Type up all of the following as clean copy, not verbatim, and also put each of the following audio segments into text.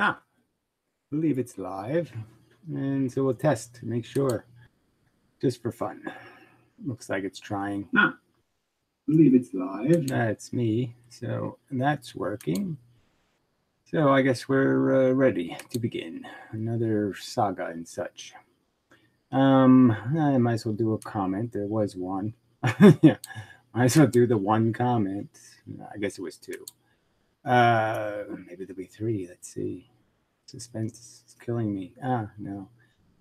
Ah, I believe it's live. And so we'll test to make sure, just for fun. Looks like it's trying. Ah, I believe it's live. That's me. So that's working. So I guess we're ready to begin another saga and such. I might as well do a comment. There was one. Yeah, might as well do the one comment. I guess it was two. Maybe there'll be three. Let's see. Suspense is killing me. No.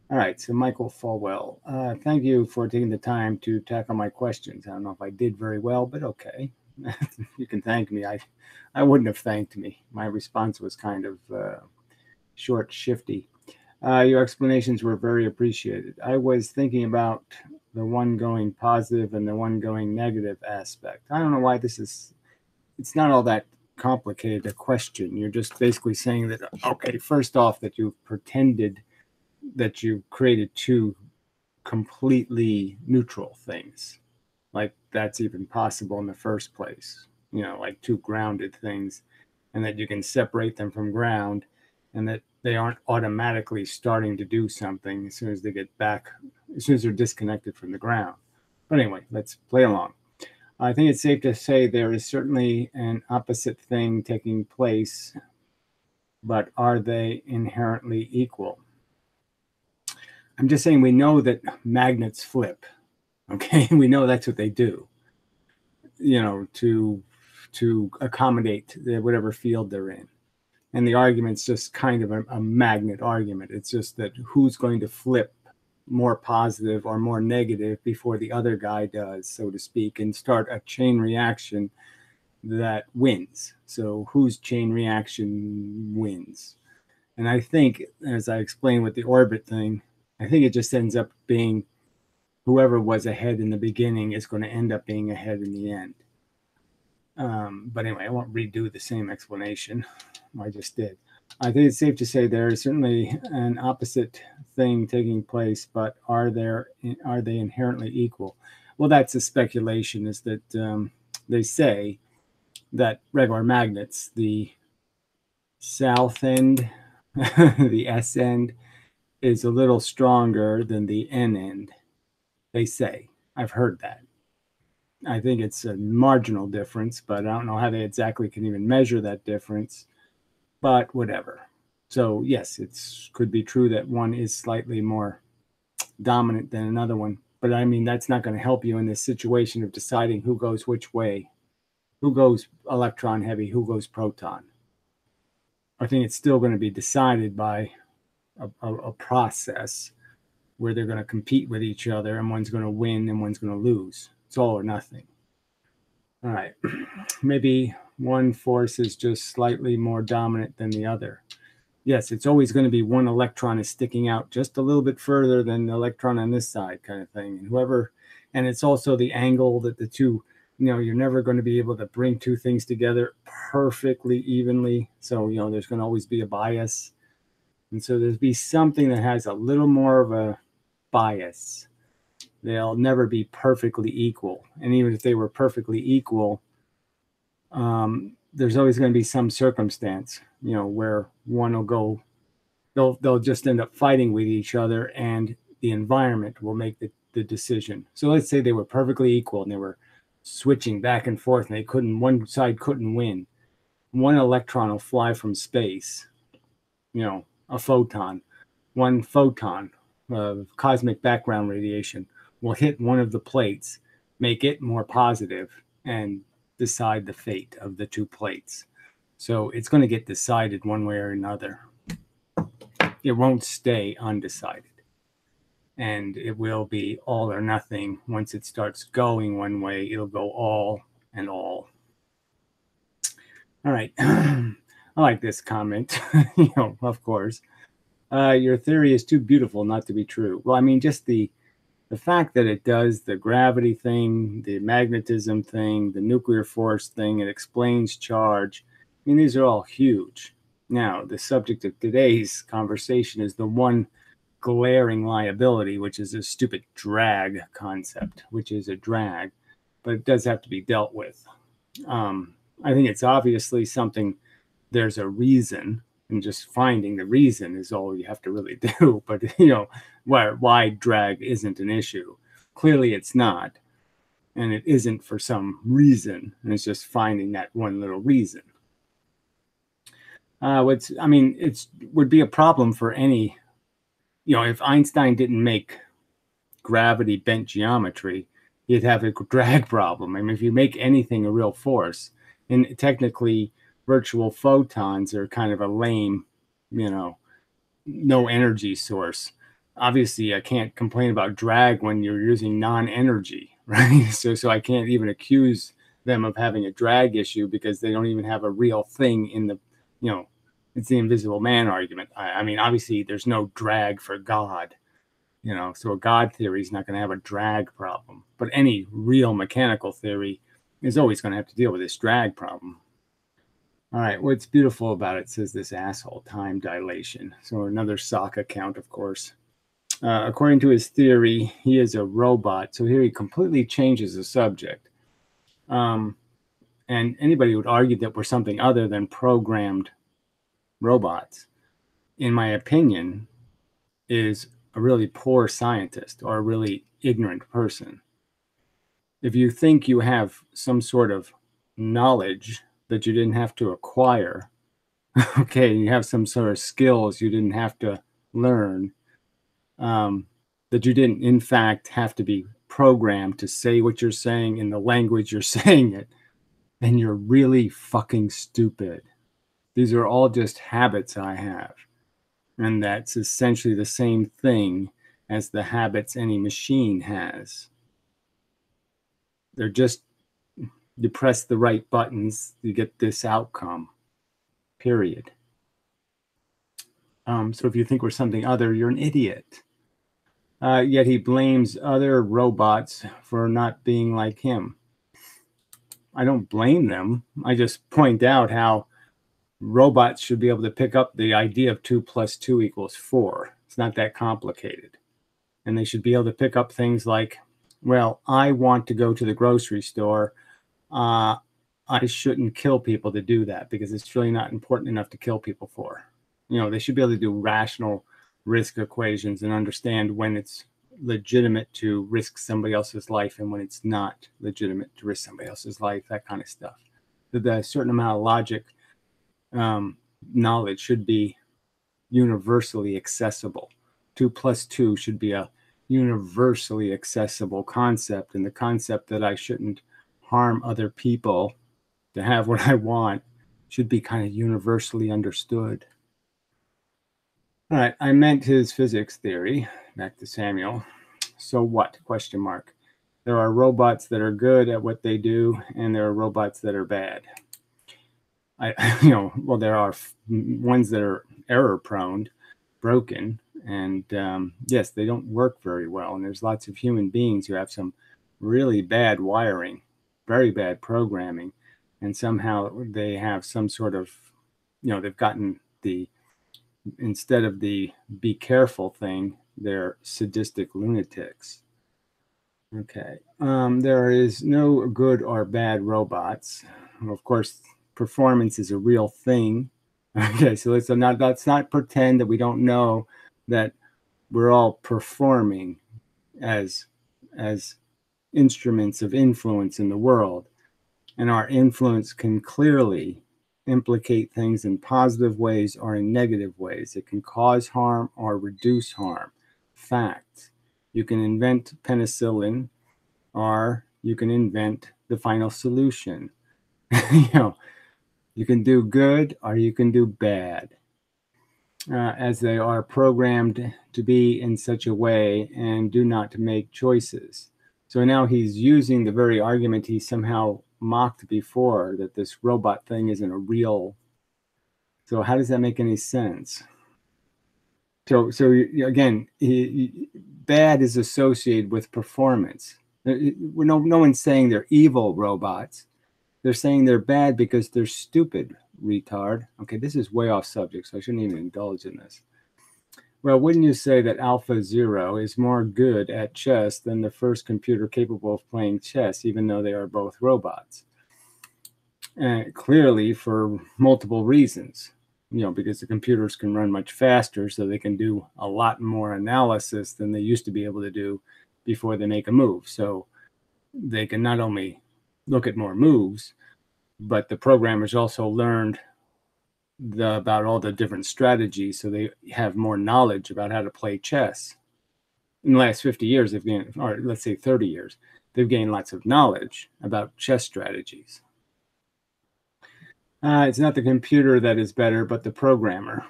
All right. So, Michael Falwell, thank you for taking the time to tackle my questions. I don't know if I did very well, but okay. You can thank me. I wouldn't have thanked me. My response was kind of short, shifty. Your explanations were very appreciated. I was thinking about the one going positive and the one going negative aspect. I don't know why it's not all that complicated a question. You're just basically saying that, okay, first off, that you've pretended that you created two completely neutral things. Like that's even possible in the first place, like two grounded things, and that you can separate them from ground and that they aren't automatically starting to do something as soon as they get back, as soon as they're disconnected from the ground. But anyway, let's play along. I think it's safe to say there is certainly an opposite thing taking place, but are they inherently equal? I'm just saying we know that magnets flip. Okay, we know that's what they do. To accommodate whatever field they're in. And the argument's just kind of a magnet argument. It's just that who's going to flip more positive or more negative before the other guy does, so to speak, and start a chain reaction that wins. So whose chain reaction wins? And I think, as I explained with the orbit thing, I think it just ends up being whoever was ahead in the beginning is going to end up being ahead in the end. But anyway, I won't redo the same explanation. I just did. I think it's safe to say there is certainly an opposite thing taking place, but are they inherently equal? Well, that's a speculation. Is that they say that regular magnets, the south end, the S end, is a little stronger than the N end. They say. I've heard that. I think it's a marginal difference, but I don't know how they exactly can even measure that difference. But whatever. So yes, it could be true that one is slightly more dominant than another one. But I mean, that's not going to help you in this situation of deciding who goes which way, who goes electron heavy, who goes proton. I think it's still going to be decided by a process where they're going to compete with each other and one's going to win and one's going to lose. It's all or nothing. All right. Maybe one force is just slightly more dominant than the other. Yes, it's always going to be one electron is sticking out just a little bit further than the electron on this side, kind of thing. And it's also the angle that the two, you're never going to be able to bring two things together perfectly evenly. So, there's going to always be a bias. And so there's be something that has a little more of a bias. They'll never be perfectly equal. And even if they were perfectly equal, there's always going to be some circumstance, where one will go, they'll just end up fighting with each other and the environment will make the decision. So let's say they were perfectly equal and they were switching back and forth and one side couldn't win. One electron will fly from space, a photon. One photon of cosmic background radiation will hit one of the plates, make it more positive, and decide the fate of the two plates. So it's going to get decided one way or another. It won't stay undecided. And it will be all or nothing. Once it starts going one way, it'll go all and all. All right. I like this comment, of course. Your theory is too beautiful not to be true. Well, I mean, just the fact that it does the gravity thing, the magnetism thing, the nuclear force thing, it explains charge. I mean, these are all huge. Now, the subject of today's conversation is the one glaring liability, which is a stupid drag concept, which is a drag, but it does have to be dealt with. I think it's obviously something, there's a reason And just finding the reason is all you have to really do. But why drag isn't an issue. Clearly it's not. And it isn't for some reason. And it's just finding that one little reason. It would be a problem for any, if Einstein didn't make gravity bent geometry, you'd have a drag problem. I mean, if you make anything a real force, and technically virtual photons are kind of a lame, no energy source. Obviously, I can't complain about drag when you're using non-energy, right? So I can't even accuse them of having a drag issue because they don't even have a real thing in the, it's the invisible man argument. I mean, obviously, there's no drag for God, so a God theory is not going to have a drag problem. But any real mechanical theory is always going to have to deal with this drag problem. All right, what's beautiful about it, says this asshole, time dilation. So another sock account, of course. According to his theory, he is a robot. So here he completely changes the subject. And anybody would argue that we're something other than programmed robots, in my opinion, is a really poor scientist or a really ignorant person. If you think you have some sort of knowledge that you didn't have to acquire, okay, you have some sort of skills you didn't have to learn, that you didn't, in fact, have to be programmed to say what you're saying in the language you're saying it, then you're really fucking stupid. These are all just habits I have. And that's essentially the same thing as the habits any machine has. They're just, you press the right buttons, you get this outcome, period. So if you think we're something other, you're an idiot. Yet he blames other robots for not being like him. I don't blame them. I just point out how robots should be able to pick up the idea of 2 + 2 = 4. It's not that complicated. And they should be able to pick up things like, well, I want to go to the grocery store. I shouldn't kill people to do that because it's really not important enough to kill people for. They should be able to do rational risk equations and understand when it's legitimate to risk somebody else's life and when it's not legitimate to risk somebody else's life, that kind of stuff. The certain amount of logic knowledge should be universally accessible. 2 + 2 should be a universally accessible concept, and the concept that I shouldn't harm other people to have what I want should be kind of universally understood. All right, I meant his physics theory. Back to Samuel. So what? Question mark. There are robots that are good at what they do, and there are robots that are bad. Well, there are ones that are error prone, broken, and yes, they don't work very well. And there's lots of human beings who have some really bad wiring, very bad programming, and somehow they have some sort of, they've gotten instead of the be careful thing, they're sadistic lunatics. Okay. There is no good or bad robots. Of course, performance is a real thing. Okay, so let's not pretend that we don't know that we're all performing as instruments of influence in the world. And our influence can clearly implicate things in positive ways or in negative ways. It can cause harm or reduce harm. Fact. You can invent penicillin or you can invent the final solution. You can do good or you can do bad, as they are programmed to be in such a way and do not make choices. So now he's using the very argument he somehow mocked before, that this robot thing isn't a real. So how does that make any sense? So again, bad is associated with performance. No one's saying they're evil robots. They're saying they're bad because they're stupid, retard. Okay, this is way off subject, so I shouldn't even indulge in this. Well, wouldn't you say that Alpha Zero is more good at chess than the first computer capable of playing chess, even though they are both robots? Clearly, for multiple reasons. because the computers can run much faster, so they can do a lot more analysis than they used to be able to do before they make a move. So they can not only look at more moves, but the programmers also learned about all the different strategies, so they have more knowledge about how to play chess. In the last 50 years, they've gained, or let's say 30 years, they've gained lots of knowledge about chess strategies. It's not the computer that is better, but the programmer.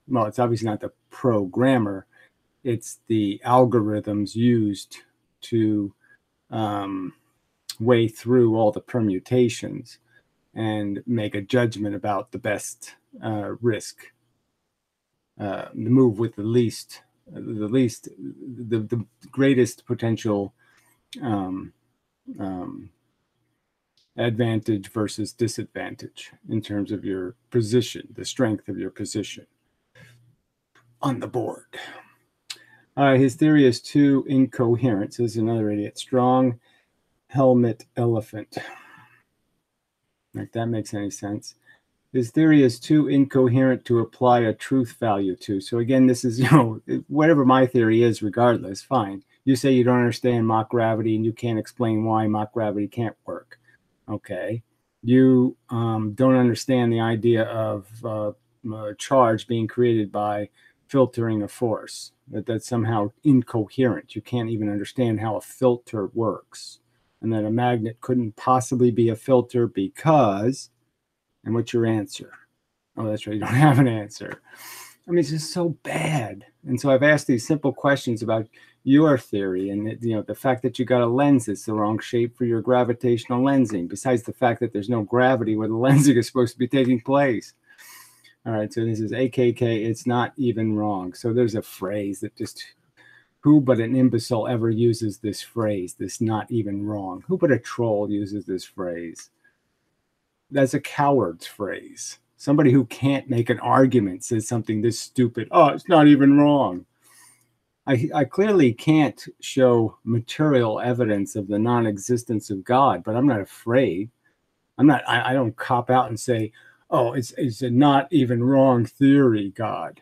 Well, it's obviously not the programmer. It's the algorithms used to weigh through all the permutations and make a judgment about the best risk, the move with the greatest potential advantage versus disadvantage in terms of your position, the strength of your position on the board. His theory is too incoherent, says another idiot. Strong helmet elephant. Like that makes any sense. His theory is too incoherent to apply a truth value to. So again, this is, whatever my theory is, regardless, fine. You say you don't understand Mach gravity and you can't explain why Mach gravity can't work. Okay. You don't understand the idea of a charge being created by filtering a force. That's somehow incoherent. You can't even understand how a filter works. And that a magnet couldn't possibly be a filter because... And what's your answer? Oh, that's right. You don't have an answer. I mean, it's just so bad. And so I've asked these simple questions about your theory, and the fact that you got a lens that's the wrong shape for your gravitational lensing, besides the fact that there's no gravity where the lensing is supposed to be taking place. All right, so this is AKK. It's not even wrong. So there's a phrase that just, who but an imbecile ever uses this phrase, this not even wrong? Who but a troll uses this phrase? That's a coward's phrase. Somebody who can't make an argument says something this stupid. Oh, it's not even wrong. I clearly can't show material evidence of the non-existence of God, but I'm not afraid. I don't cop out and say, oh, it's a not even wrong theory, God.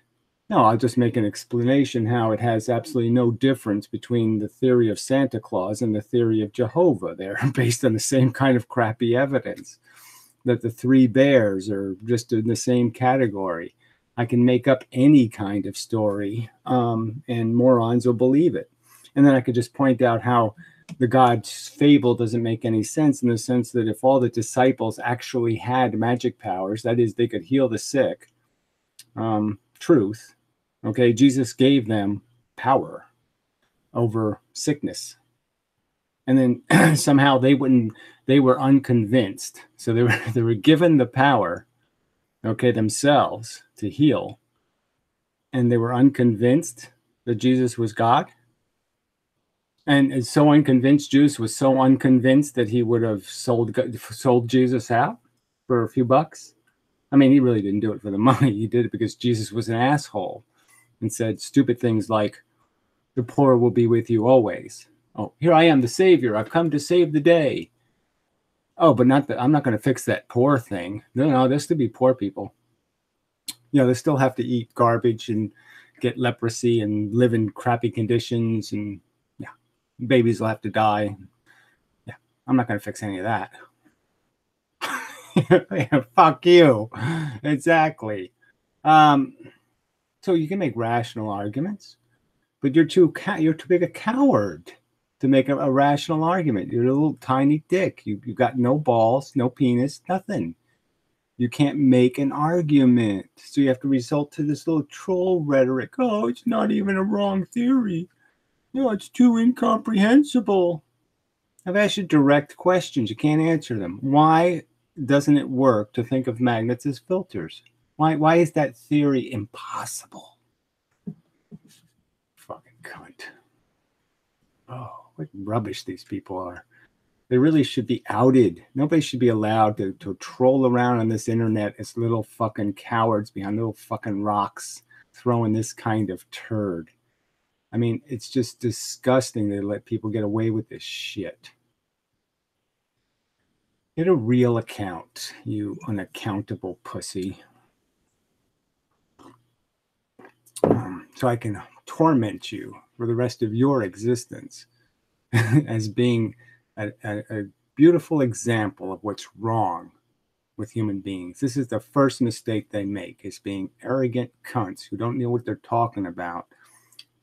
No, I'll just make an explanation how it has absolutely no difference between the theory of Santa Claus and the theory of Jehovah. They're based on the same kind of crappy evidence. That the three bears are just in the same category. I can make up any kind of story, and morons will believe it. And then I could just point out how the God's fable doesn't make any sense, in the sense that if all the disciples actually had magic powers, that is, they could heal the sick, truth, okay, Jesus gave them power over sickness. And then somehow they were unconvinced. So they were given the power, okay, themselves to heal. And they were unconvinced that Jesus was God. And so unconvinced, Judas was so unconvinced that he would have sold Jesus out for a few bucks. I mean, he really didn't do it for the money. He did it because Jesus was an asshole and said stupid things like, the poor will be with you always. Oh, here I am, the Savior. I've come to save the day. Oh, but I'm not going to fix that poor thing. No, there's still be poor people. They still have to eat garbage and get leprosy and live in crappy conditions. And yeah, babies will have to die. Yeah, I'm not going to fix any of that. Yeah, fuck you. Exactly. So you can make rational arguments, but you're too big a coward to make a rational argument. You're a little tiny dick. You've got no balls, no penis, nothing. You can't make an argument. So you have to resort to this little troll rhetoric. Oh, it's not even a wrong theory. It's too incomprehensible. I've asked you direct questions. You can't answer them. Why doesn't it work to think of magnets as filters? Why is that theory impossible? Fucking cunt. Oh, what rubbish these people are. They really should be outed. Nobody should be allowed to troll around on this internet as little fucking cowards behind little fucking rocks throwing this kind of turd. I mean, it's just disgusting they let people get away with this shit. Get a real account, you unaccountable pussy. so I can torment you for the rest of your existence as being a beautiful example of what's wrong with human beings. This is the first mistake they make, is being arrogant cunts who don't know what they're talking about,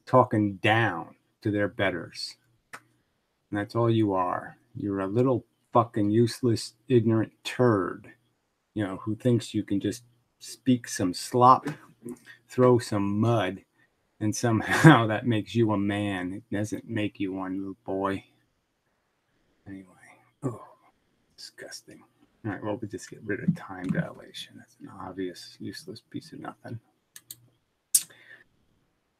talking down to their betters. And that's all you are. You're a little fucking useless, ignorant turd, who thinks you can just speak some slop, throw some mud, and somehow that makes you a man. It doesn't make you one, little boy. Anyway, disgusting. All right, well, we'll just get rid of time dilation. That's an obvious, useless piece of nothing.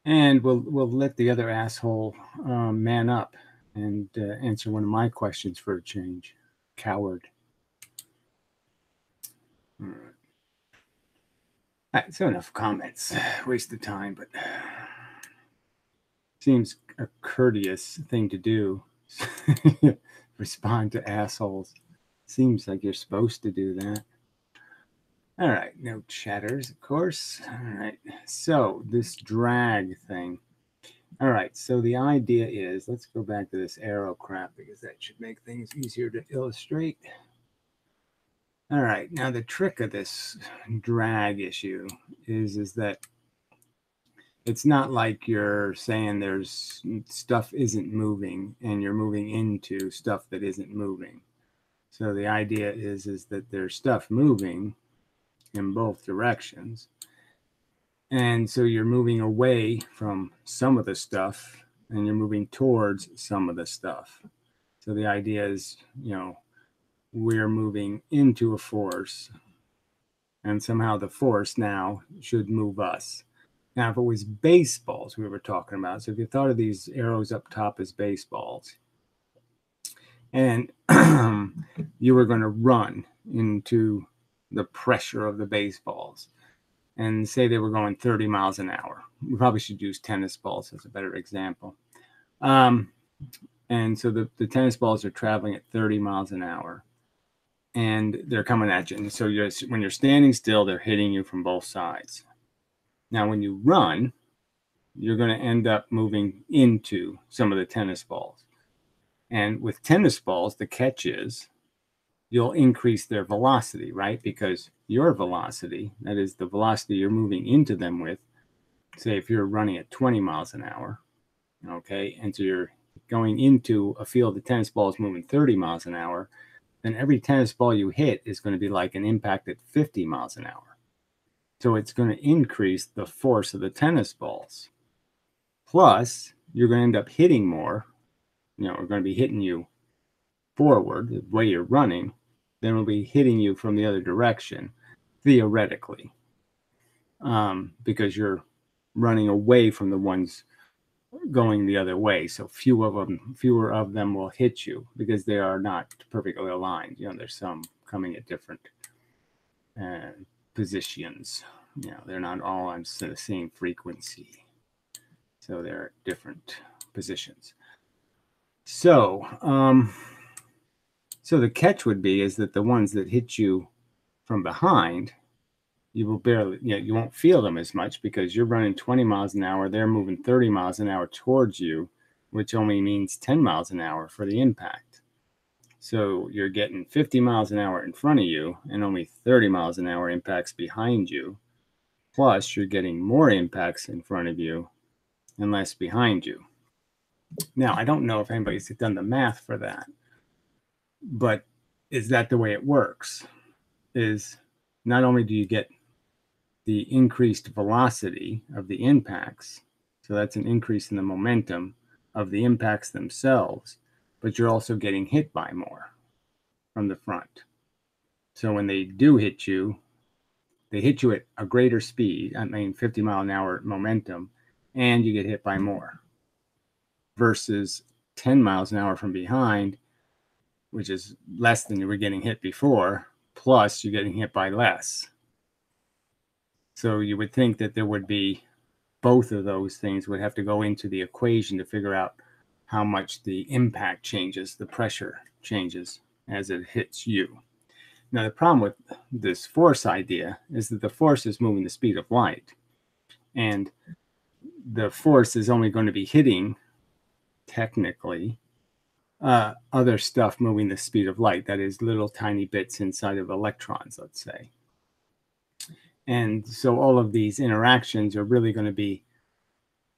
And we'll let the other asshole man up and answer one of my questions for a change. Coward. All right. All right, so enough comments. Waste of time, but seems a courteous thing to do. Respond to assholes. Seems like you're supposed to do that. All right, no chatters, of course. All right, so this drag thing. All right, so the idea is, let's go back to this arrow crap because that should make things easier to illustrate. All right, now the trick of this drag issue is that it's not like you're saying there's stuff isn't moving and you're moving into stuff that isn't moving. So the idea is that there's stuff moving in both directions. And so you're moving away from some of the stuff and you're moving towards some of the stuff. So the idea is, we're moving into a force and somehow the force now should move us. Now, if it was baseballs we were talking about, so if you thought of these arrows up top as baseballs, and you were going to run into the pressure of the baseballs, and say they were going 30 miles an hour. We probably should use tennis balls as a better example. And so the tennis balls are traveling at 30 miles an hour, and they're coming at you. And so when you're standing still, they're hitting you from both sides. Now, when you run, you're going to end up moving into some of the tennis balls. And with tennis balls, the catch is you'll increase their velocity, right? Because your velocity, that is the velocity you're moving into them with, say if you're running at 20 miles an hour, okay, and so you're going into a field of tennis balls moving 30 miles an hour, then every tennis ball you hit is going to be like an impact at 50 miles an hour. So it's going to increase the force of the tennis balls. Plus, you're going to end up hitting more. We're going to be hitting you forward, the way you're running, then we'll be hitting you from the other direction, theoretically, because you're running away from the ones going the other way. So fewer of them will hit you because they are not perfectly aligned. There's some coming at different positions. They're not all on the same frequency. So they're at different positions. So, so the catch would be is that the ones that hit you from behind, you will barely, you won't feel them as much because you're running 20 miles an hour. They're moving 30 miles an hour towards you, which only means 10 miles an hour for the impact. So you're getting 50 miles an hour in front of you and only 30 miles an hour impacts behind you. Plus, you're getting more impacts in front of you and less behind you. Now, I don't know if anybody's done the math for that, but is that the way it works? Is not only do you get the increased velocity of the impacts, so that's an increase in the momentum of the impacts themselves, but you're also getting hit by more from the front. So when they do hit you, they hit you at a greater speed, 50 mile an hour momentum, and you get hit by more versus 10 miles an hour from behind, which is less than you were getting hit before, plus you're getting hit by less. So you would think that there would be both of those things would have to go into the equation to figure out how much the impact changes, the pressure changes as it hits you. Now, the problem with this force idea is that the force is moving the speed of light. And the force is only going to be hitting, technically, other stuff moving the speed of light. That is, little tiny bits inside of electrons, let's say. And so all of these interactions are really going to be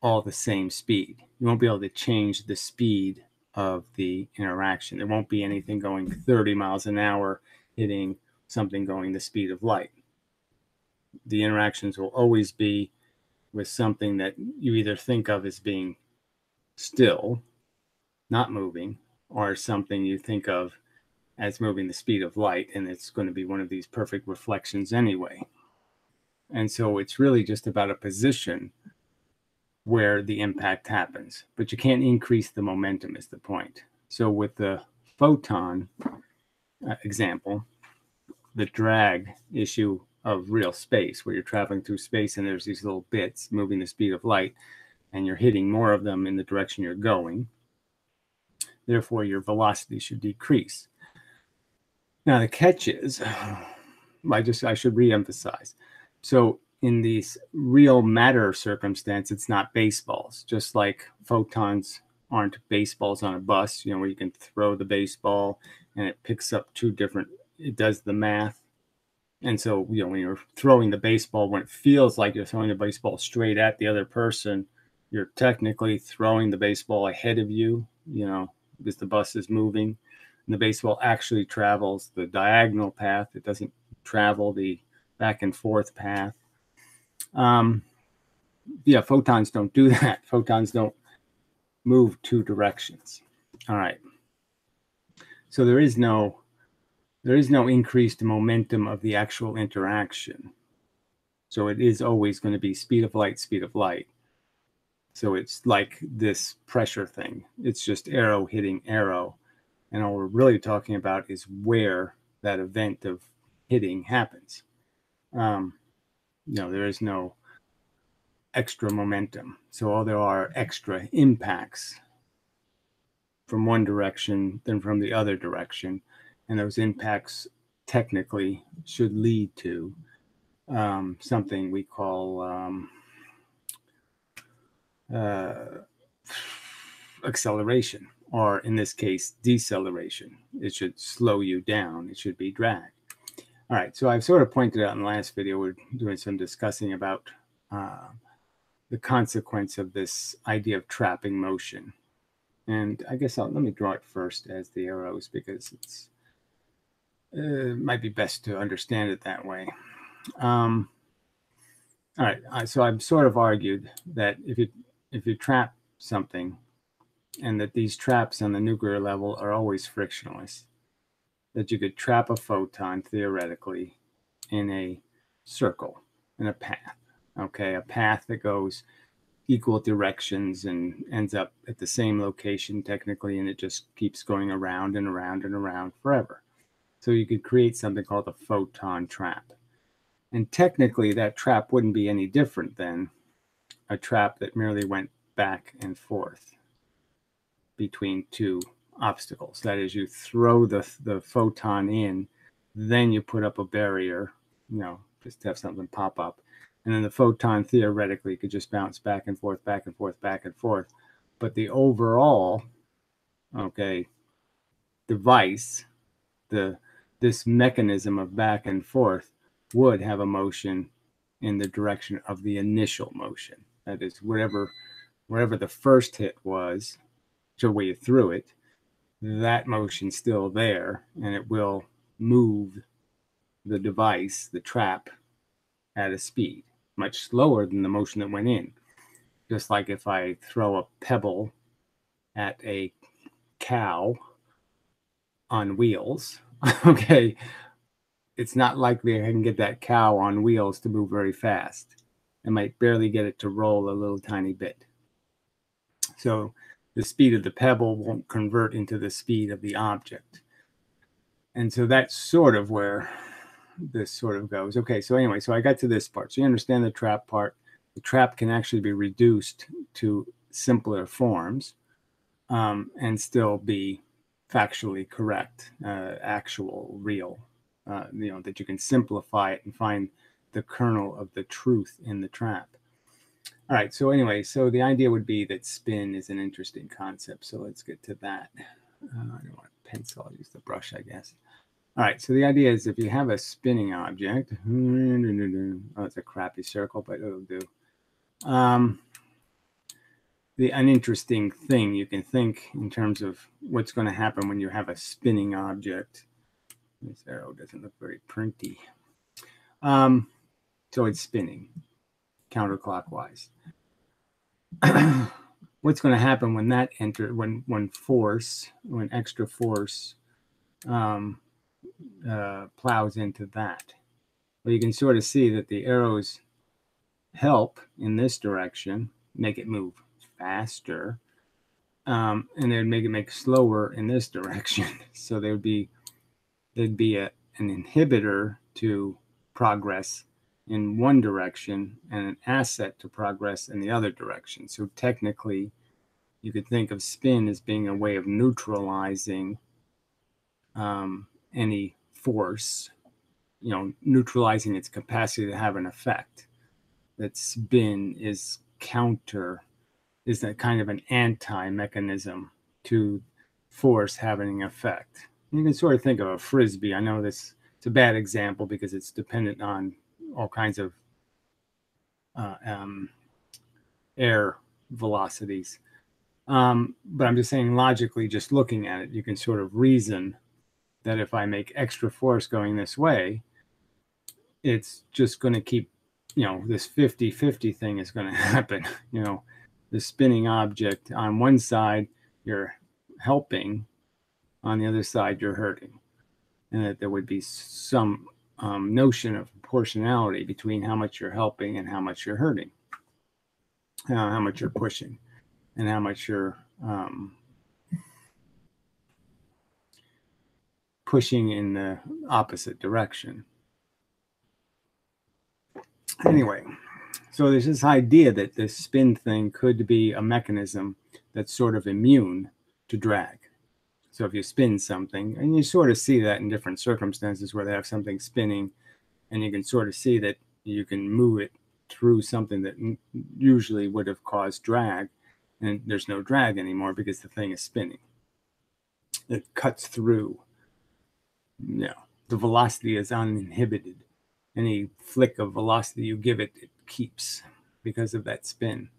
all the same speed. You won't be able to change the speed of the interaction. There won't be anything going 30 miles an hour hitting something going the speed of light. The interactions will always be with something that you either think of as being still, not moving, or something you think of as moving the speed of light, and it's going to be one of these perfect reflections anyway. And so it's really just about a position where the impact happens, but you can't increase the momentum is the point. So with the photon example, the drag issue of real space, where you're traveling through space and there's these little bits moving the speed of light, and you're hitting more of them in the direction you're going, therefore your velocity should decrease. Now the catch is, I should reemphasize, so in these real matter circumstance, it's not baseballs, just like photons aren't baseballs on a bus, you know, where you can throw the baseball and it picks up it does the math. And so, you know, when you're throwing the baseball, when it feels like you're throwing the baseball straight at the other person, you're technically throwing the baseball ahead of you, you know, because the bus is moving. And the baseball actually travels the diagonal path. It doesn't travel the back and forth path. Yeah, photons don't do that. Photons don't move two directions. All right. So there is no increased momentum of the actual interaction. So it is always going to be speed of light, speed of light. So it's like this pressure thing. It's just arrow hitting arrow. And all we're really talking about is where that event of hitting happens. There is no extra momentum. So all there are extra impacts from one direction than from the other direction. And those impacts technically should lead to something we call acceleration, or in this case, deceleration. It should slow you down. It should be drag. All right, so I've sort of pointed out in the last video, we're doing some discussing about the consequence of this idea of trapping motion. And I guess let me draw it first as the arrows, because it might be best to understand it that way. All right, so I've sort of argued that if you trap something, and that these traps on the nuclear level are always frictionless, that you could trap a photon theoretically in a circle, in a path, okay, a path that goes equal directions and ends up at the same location technically, and it just keeps going around and around and around forever. So you could create something called a photon trap. And technically that trap wouldn't be any different than a trap that merely went back and forth between two obstacles. That is, you throw the photon in, then you put up a barrier, you know, just to have something pop up. And then the photon theoretically could just bounce back and forth, back and forth, back and forth. But the overall, okay, device, this mechanism of back and forth would have a motion in the direction of the initial motion. That is, wherever the first hit was, so where you threw it, that motion's still there, and it will move the device, the trap, at a speed much slower than the motion that went in. Just like if I throw a pebble at a cow on wheels, okay, it's not likely I can get that cow on wheels to move very fast. I might barely get it to roll a little tiny bit. So the speed of the pebble won't convert into the speed of the object. And so that's sort of where this sort of goes. Okay, so anyway, so I got to this part. So you understand the trap part. The trap can actually be reduced to simpler forms and still be factually correct, actual, real, that you can simplify it and find the kernel of the truth in the trap. All right, so anyway, so the idea would be that spin is an interesting concept. So let's get to that. I don't want a pencil, I'll use the brush, I guess. All right, so the idea is if you have a spinning object, oh, it's a crappy circle, but it'll do. An interesting thing you can think in terms of what's going to happen when you have a spinning object. This arrow doesn't look very printy. So it's spinning counterclockwise. What's going to happen when that when extra force plows into that? Well, you can sort of see that the arrows help in this direction, make it move faster, and they would make it make slower in this direction. So there'd be an inhibitor to progress in one direction and an asset to progress in the other direction. So technically, you could think of spin as being a way of neutralizing any force, neutralizing its capacity to have an effect. That spin is a kind of an anti-mechanism to force having an effect. You can sort of think of a frisbee. I know it's a bad example because it's dependent on all kinds of air velocities. But I'm just saying logically, just looking at it, you can sort of reason that if I make extra force going this way, it's just going to keep, this 50-50 thing is going to happen. The spinning object on one side, you're helping, on the other side, you're hurting. And that there would be some notion of proportionality between how much you're helping and how much you're hurting, how much you're pushing, and how much you're pushing in the opposite direction. Anyway, so there's this idea that this spin thing could be a mechanism that's sort of immune to drag. So if you spin something, and you sort of see that in different circumstances where they have something spinning, and you can sort of see that you can move it through something that usually would have caused drag, and there's no drag anymore because the thing is spinning. It cuts through. The velocity is uninhibited. Any flick of velocity you give it, it keeps because of that spin.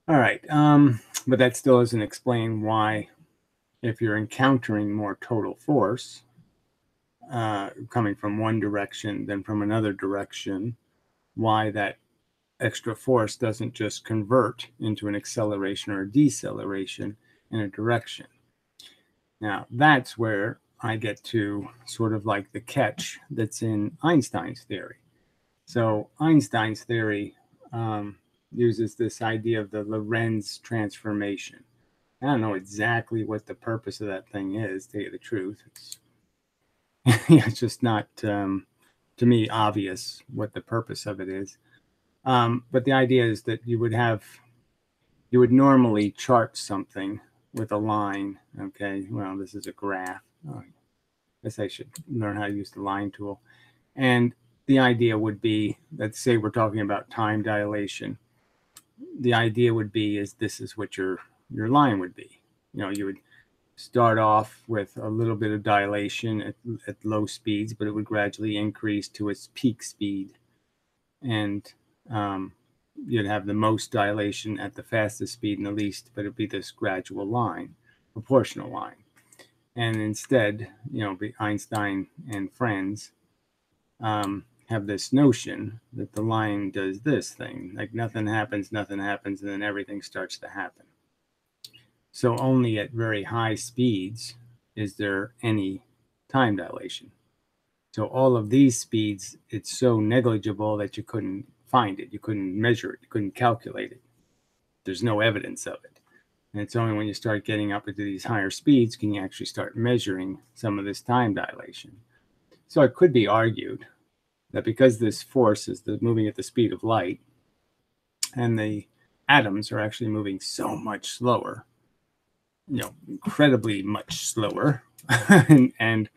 All right, but that still doesn't explain why, if you're encountering more total force coming from one direction than from another direction, why that extra force doesn't just convert into an acceleration or a deceleration in a direction. Now, that's where I get to sort of like the catch that's in Einstein's theory. So Einstein's theory uses this idea of the Lorentz transformation. I don't know exactly what the purpose of that thing is, to tell you the truth. It's just not, to me, obvious what the purpose of it is. But the idea is that you would normally chart something with a line. Okay, well, this is a graph. Oh, I guess I should learn how to use the line tool. And the idea would be, let's say we're talking about time dilation. The idea would be this is what your line would be. You would start off with a little bit of dilation at low speeds, but it would gradually increase to its peak speed. And you'd have the most dilation at the fastest speed and the least, but it'd be this gradual line, proportional line. And instead, Einstein and friends have this notion that the line does this thing, like nothing happens, and then everything starts to happen. So only at very high speeds is there any time dilation. So all of these speeds, it's so negligible that you couldn't find it, you couldn't measure it, you couldn't calculate it. There's no evidence of it. And it's only when you start getting up into these higher speeds can you actually start measuring some of this time dilation. So it could be argued that because this force is moving at the speed of light, and the atoms are actually moving so much slower, incredibly much slower, and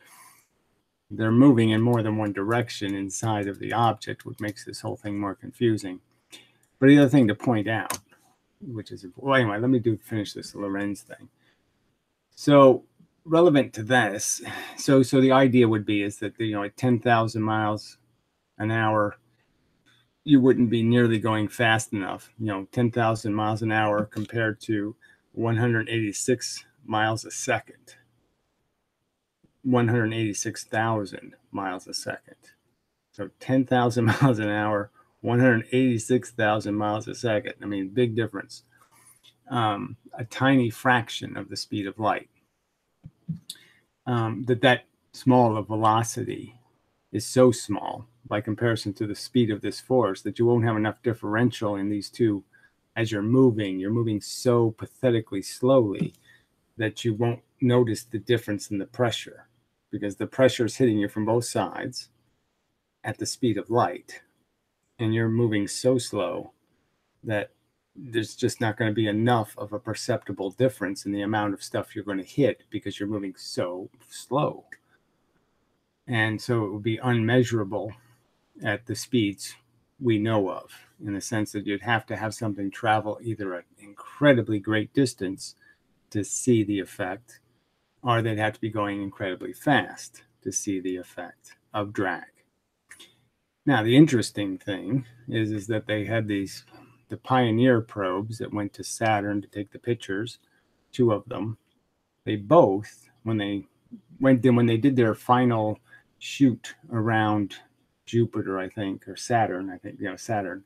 they're moving in more than one direction inside of the object, which makes this whole thing more confusing. But the other thing to point out, which is, well, anyway, let me finish this Lorentz thing. So relevant to this, so the idea would be is that, at 10,000 miles an hour, you wouldn't be nearly going fast enough. 10,000 miles an hour compared to 186 miles a second, 186,000 miles a second. So 10,000 miles an hour, 186,000 miles a second. I mean, big difference. A tiny fraction of the speed of light. That small of velocity is so small by comparison to the speed of this force that you won't have enough differential in these two as you're moving so pathetically slowly that you won't notice the difference in the pressure, because the pressure is hitting you from both sides at the speed of light, and you're moving so slow that there's just not going to be enough of a perceptible difference in the amount of stuff you're going to hit because you're moving so slow. And so it would be unmeasurable at the speeds we know of, in the sense that you'd have to have something travel either an incredibly great distance to see the effect, or they'd have to be going incredibly fast to see the effect of drag. Now, the interesting thing is that they had the Pioneer probes that went to Saturn to take the pictures, 2 of them. They both, when they did their final shoot around Jupiter, I think, or Saturn, Saturn,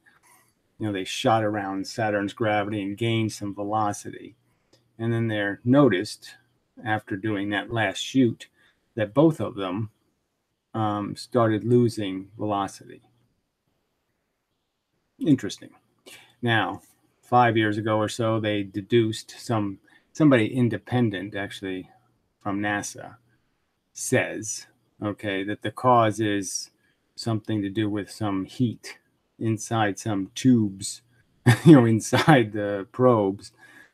they shot around Saturn's gravity and gained some velocity. And then they're noticed, after doing that last shoot, that both of them started losing velocity. Interesting. Now, 5 years ago or so, they deduced, somebody independent, actually, from NASA, says, okay, that the cause is something to do with some heat inside some tubes, inside the probes,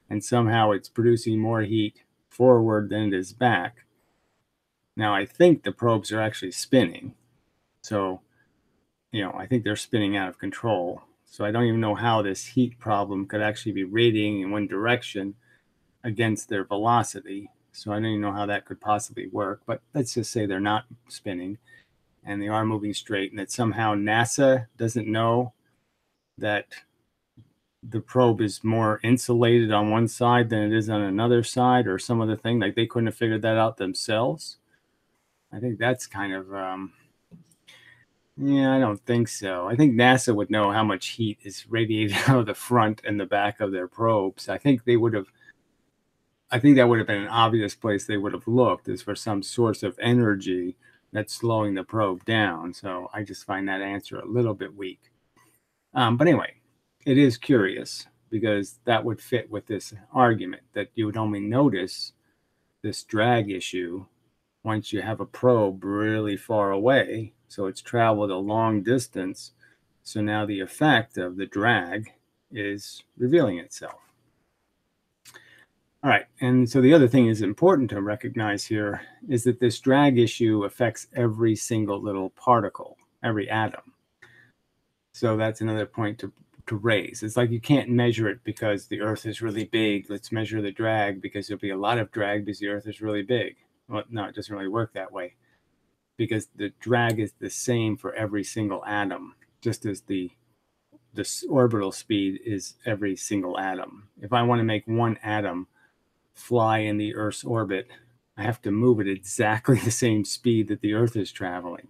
and somehow it's producing more heat forward than it is back. Now, I think the probes are actually spinning. So, I think they're spinning out of control. So I don't even know how this heat problem could actually be radiating in one direction against their velocity. So I don't even know how that could possibly work. But let's just say they're not spinning and they are moving straight, and that somehow NASA doesn't know that the probe is more insulated on one side than it is on another side, or some other thing. Like they couldn't have figured that out themselves. I think that's kind of, yeah, I don't think so. I think NASA would know how much heat is radiated out of the front and the back of their probes. I think that would have been an obvious place they would have looked, is for some source of energy that's slowing the probe down. So I just find that answer a little bit weak. But anyway, it is curious, because that would fit with this argument that you would only notice this drag issue once you have a probe really far away. So it's traveled a long distance. So now the effect of the drag is revealing itself. All right, and so the other thing is important to recognize here is that this drag issue affects every single little particle, every atom. So that's another point to raise. It's like you can't measure it because the Earth is really big. Let's measure the drag because there'll be a lot of drag because the Earth is really big. Well, no, it doesn't really work that way, because the drag is the same for every single atom, just as the orbital speed is every single atom. If I want to make one atom fly in the Earth's orbit, I have to move at exactly the same speed that the Earth is traveling.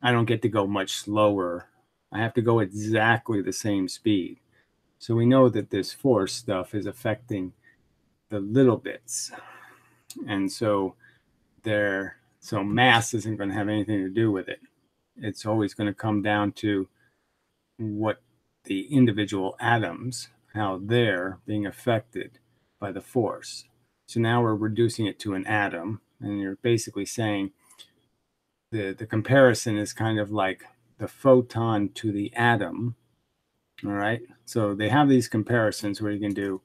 I don't get to go much slower. I have to go exactly the same speed. So we know that this force stuff is affecting the little bits. And so mass isn't going to have anything to do with it. It's always going to come down to what the individual atoms, how they're being affected by the force. So now we're reducing it to an atom, and you're basically saying the comparison is kind of like the photon to the atom. All right, so they have these comparisons where you can do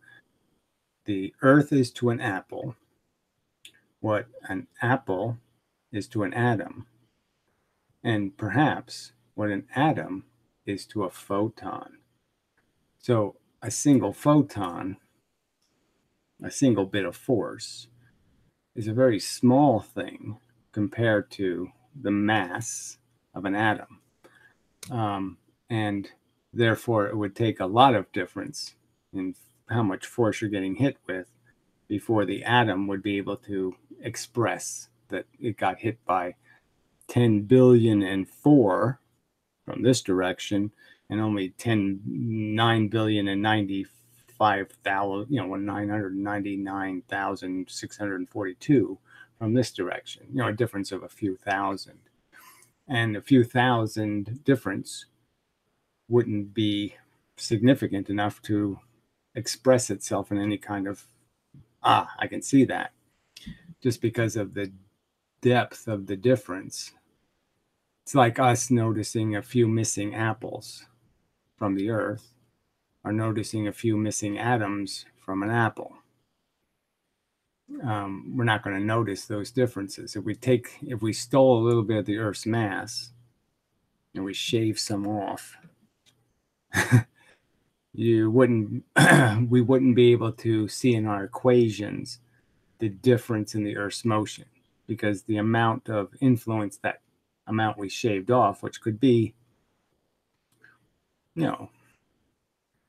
the Earth is to an apple what an apple is to an atom, and perhaps what an atom is to a photon. So a single photon, a single bit of force, is a very small thing compared to the mass of an atom. And therefore, it would take a lot of difference in how much force you're getting hit with before the atom would be able to express that it got hit by 10 billion and 4 from this direction, and only 9 billion and 95,000, 999,642 from this direction, a difference of a few thousand. And a few thousand difference wouldn't be significant enough to express itself in any kind of, I can see that, just because of the depth of the difference. It's like us noticing a few missing apples from the earth, or noticing a few missing atoms from an apple. We're not going to notice those differences. If we stole a little bit of the Earth's mass and we shave some off, we wouldn't be able to see in our equations the difference in the Earth's motion, because the amount of influence that amount we shaved off, which could be,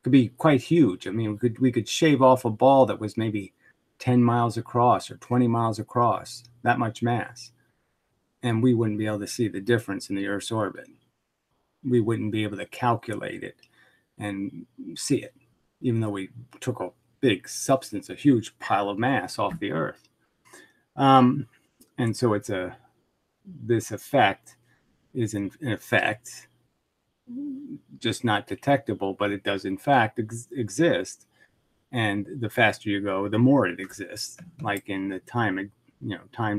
could be quite huge. I mean, we could shave off a ball that was maybe 10 miles across or 20 miles across, that much mass, and we wouldn't be able to see the difference in the Earth's orbit. We wouldn't be able to calculate it and see it, even though we took a big substance, a huge pile of mass off the Earth. And so this effect is in effect just not detectable, but it does in fact exist. And the faster you go, the more it exists, like in the time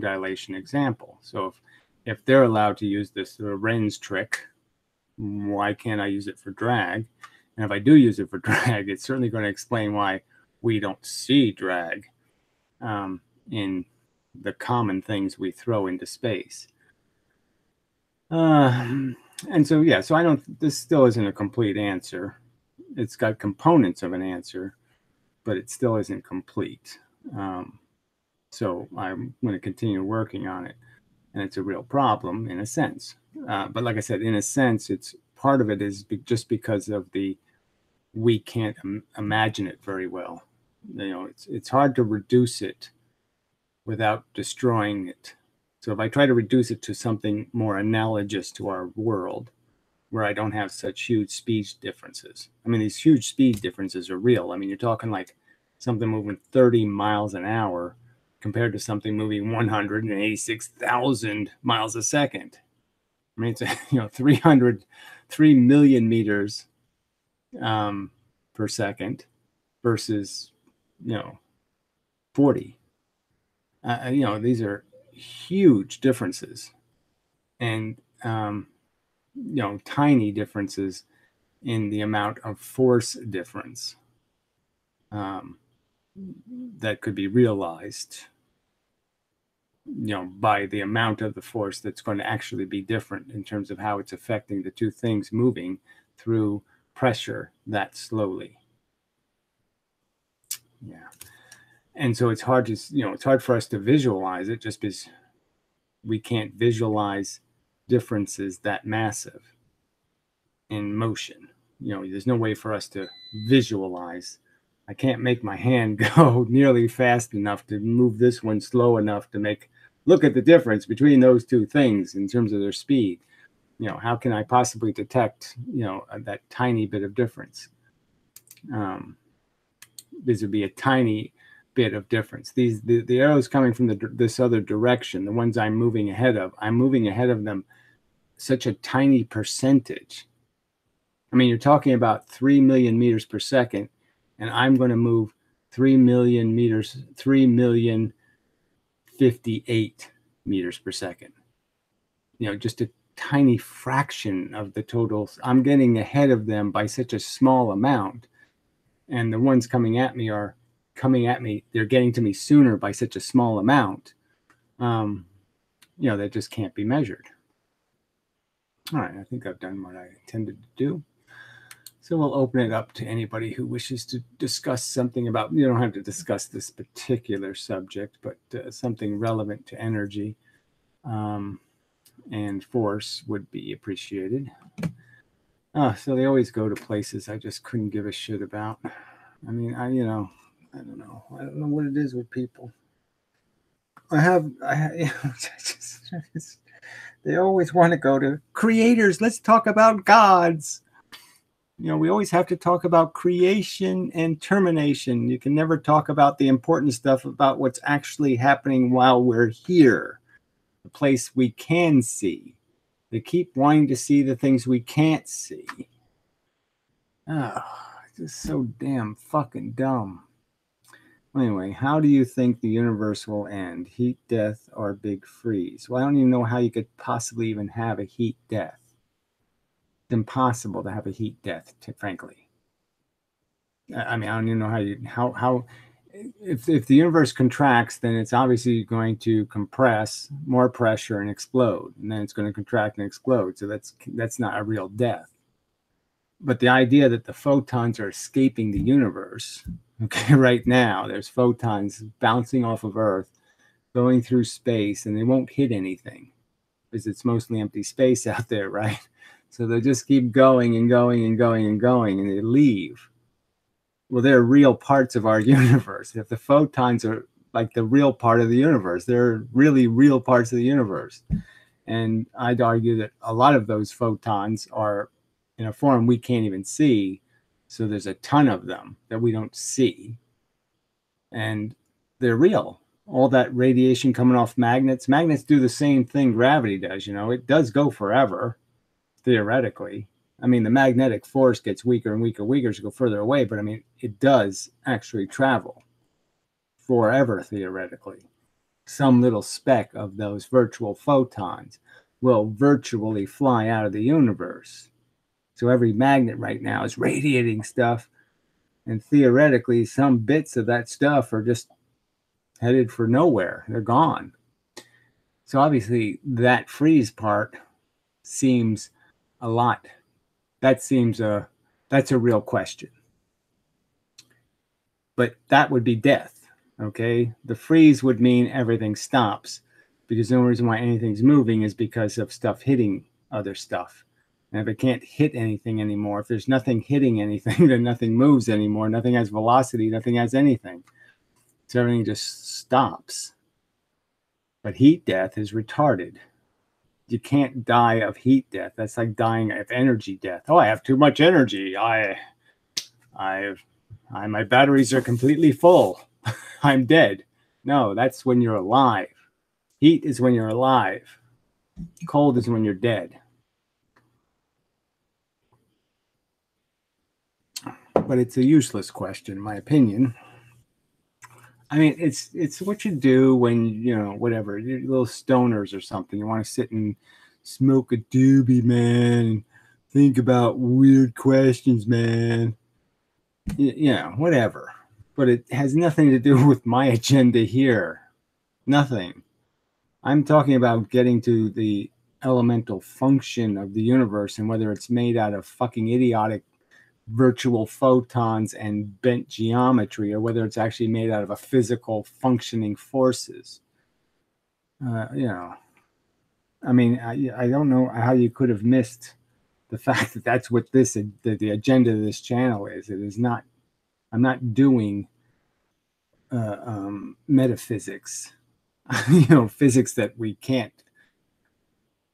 dilation example. So if they're allowed to use this Lorentz trick, why can't I use it for drag? And if I do use it for drag, it's certainly going to explain why we don't see drag in the common things we throw into space. And so, this still isn't a complete answer. It's got components of an answer, but it still isn't complete. So I'm going to continue working on it. And it's a real problem in a sense. But like I said, in a sense, part of it is just because of we can't imagine it very well. It's hard to reduce it without destroying it. So if I try to reduce it to something more analogous to our world, where I don't have such huge speed differences. I mean, these huge speed differences are real. I mean, you're talking like something moving 30 miles an hour compared to something moving 186,000 miles a second. I mean, it's 3 million meters per second versus 40. These are huge differences, and tiny differences in the amount of force difference that could be realized, by the amount of the force that's going to actually be different in terms of how it's affecting the two things moving through pressure that slowly. Yeah. And so it's hard for us to visualize it, just because we can't visualize differences that massive in motion. There's no way for us to visualize. I can't make my hand go nearly fast enough to move this one slow enough to look at the difference between those two things in terms of their speed. How can I possibly detect, that tiny bit of difference? This would be a tiny bit of difference. The arrows coming from this other direction, the ones I'm moving ahead of them such a tiny percentage. I mean, you're talking about 3 million meters per second, and I'm going to move 3,058,000 meters per second. Just a tiny fraction of the total. I'm getting ahead of them by such a small amount, and the ones coming at me, they're getting to me sooner by such a small amount. That just can't be measured. All right, I think I've done what I intended to do. So So we'll open it up to anybody who wishes to discuss something about, you don't have to discuss this particular subject, but something relevant to energy and force would be appreciated. So they always go to places I just couldn't give a shit about. I mean, I don't know what it is with people. They always want to go to creators. Let's talk about gods. We always have to talk about creation and termination. You can never talk about the important stuff about what's actually happening while we're here, the place we can see. They keep wanting to see the things we can't see. Oh, it's just so damn fucking dumb. Anyway, how do you think the universe will end? Heat death or big freeze? Well, I don't even know how you could possibly even have a heat death. It's impossible to have a heat death, frankly. I mean, I don't even know how if the universe contracts, then it's obviously going to compress, more pressure, and explode, and then it's going to contract and explode. So that's not a real death. But the idea that the photons are escaping the universe, okay, right now, there's photons bouncing off of Earth, going through space, and they won't hit anything because it's mostly empty space out there, right? So they just keep going and going and going and going, and they leave. Well, they're real parts of our universe. If the photons are like the real part of the universe, they're really real parts of the universe. And I'd argue that a lot of those photons are in a form we can't even see. So there's a ton of them that we don't see. And they're real. All that radiation coming off magnets do the same thing gravity does. It does go forever, theoretically. I mean, the magnetic force gets weaker and weaker, weaker to go further away, but I mean, it does actually travel forever, theoretically. Some little speck of those virtual photons will virtually fly out of the universe. So every magnet right now is radiating stuff, and theoretically, some bits of that stuff are just headed for nowhere. They're gone. So obviously, that freeze part seems a lot. That's a real question. But that would be death, okay? The freeze would mean everything stops because the only reason why anything's moving is because of stuff hitting other stuff. And if it can't hit anything anymore, if there's nothing hitting anything, then nothing moves anymore. Nothing has velocity, nothing has anything. So everything just stops. But heat death is retarded. You can't die of heat death. That's like dying of energy death. Oh, I have too much energy. My batteries are completely full. I'm dead. No, that's when you're alive. Heat is when you're alive. Cold is when you're dead. But it's a useless question, in my opinion. I mean, it's what you do when, whatever, you're little stoners or something. You want to sit and smoke a doobie, man, and think about weird questions, man. Whatever. But it has nothing to do with my agenda here. Nothing. I'm talking about getting to the elemental function of the universe and whether it's made out of fucking idiotic virtual photons and bent geometry or whether it's actually made out of a physical functioning forces. I mean, I don't know how you could have missed the fact that that's what the agenda of this channel is. It is not. I'm not doing metaphysics, physics that we can't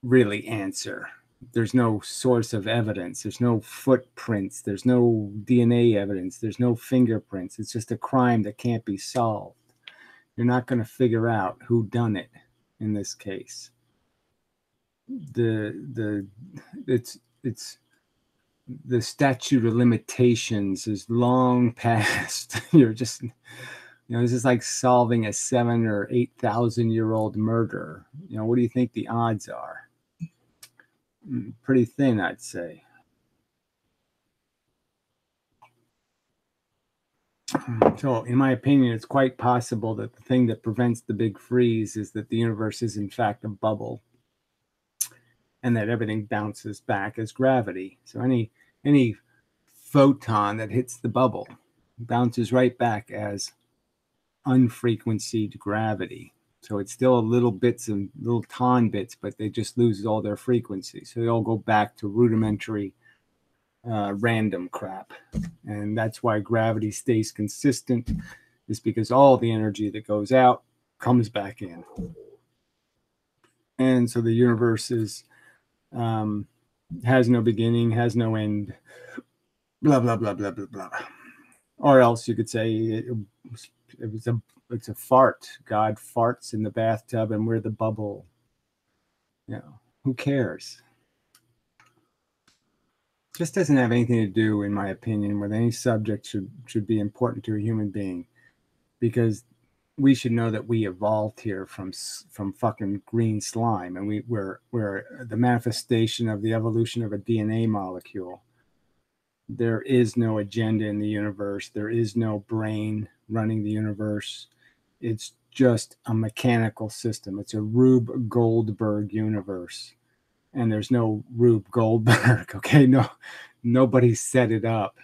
really answer. There's no source of evidence. There's no footprints. There's no DNA evidence. There's no fingerprints. It's just a crime that can't be solved. You're not going to figure out who done it in this case. It's the statute of limitations is long past. You're just, this is like solving a 7,000 or 8,000 year old murder. What do you think the odds are? Pretty thin, I'd say. So, in my opinion, it's quite possible that the thing that prevents the big freeze is that the universe is in fact a bubble, and that everything bounces back as gravity. So any photon that hits the bubble bounces right back as unfrequencied gravity. So it's still a little bits and little ton bits, but they just lose all their frequency. So they all go back to rudimentary random crap. And that's why gravity stays consistent, is because all the energy that goes out comes back in. And so the universe is has no beginning, has no end, blah, blah, blah, blah, blah, blah. Or else you could say it's a fart. God farts in the bathtub and we're the bubble. You know, who cares? Just doesn't have anything to do, in my opinion, with any subject should be important to a human being, because we should know that we evolved here from fucking green slime, and we're the manifestation of the evolution of a DNA molecule. There is no agenda in the universe. There is no brain running the universe. It's just a mechanical system. It's a Rube Goldberg universe. And there's no Rube Goldberg, okay? No, nobody set it up.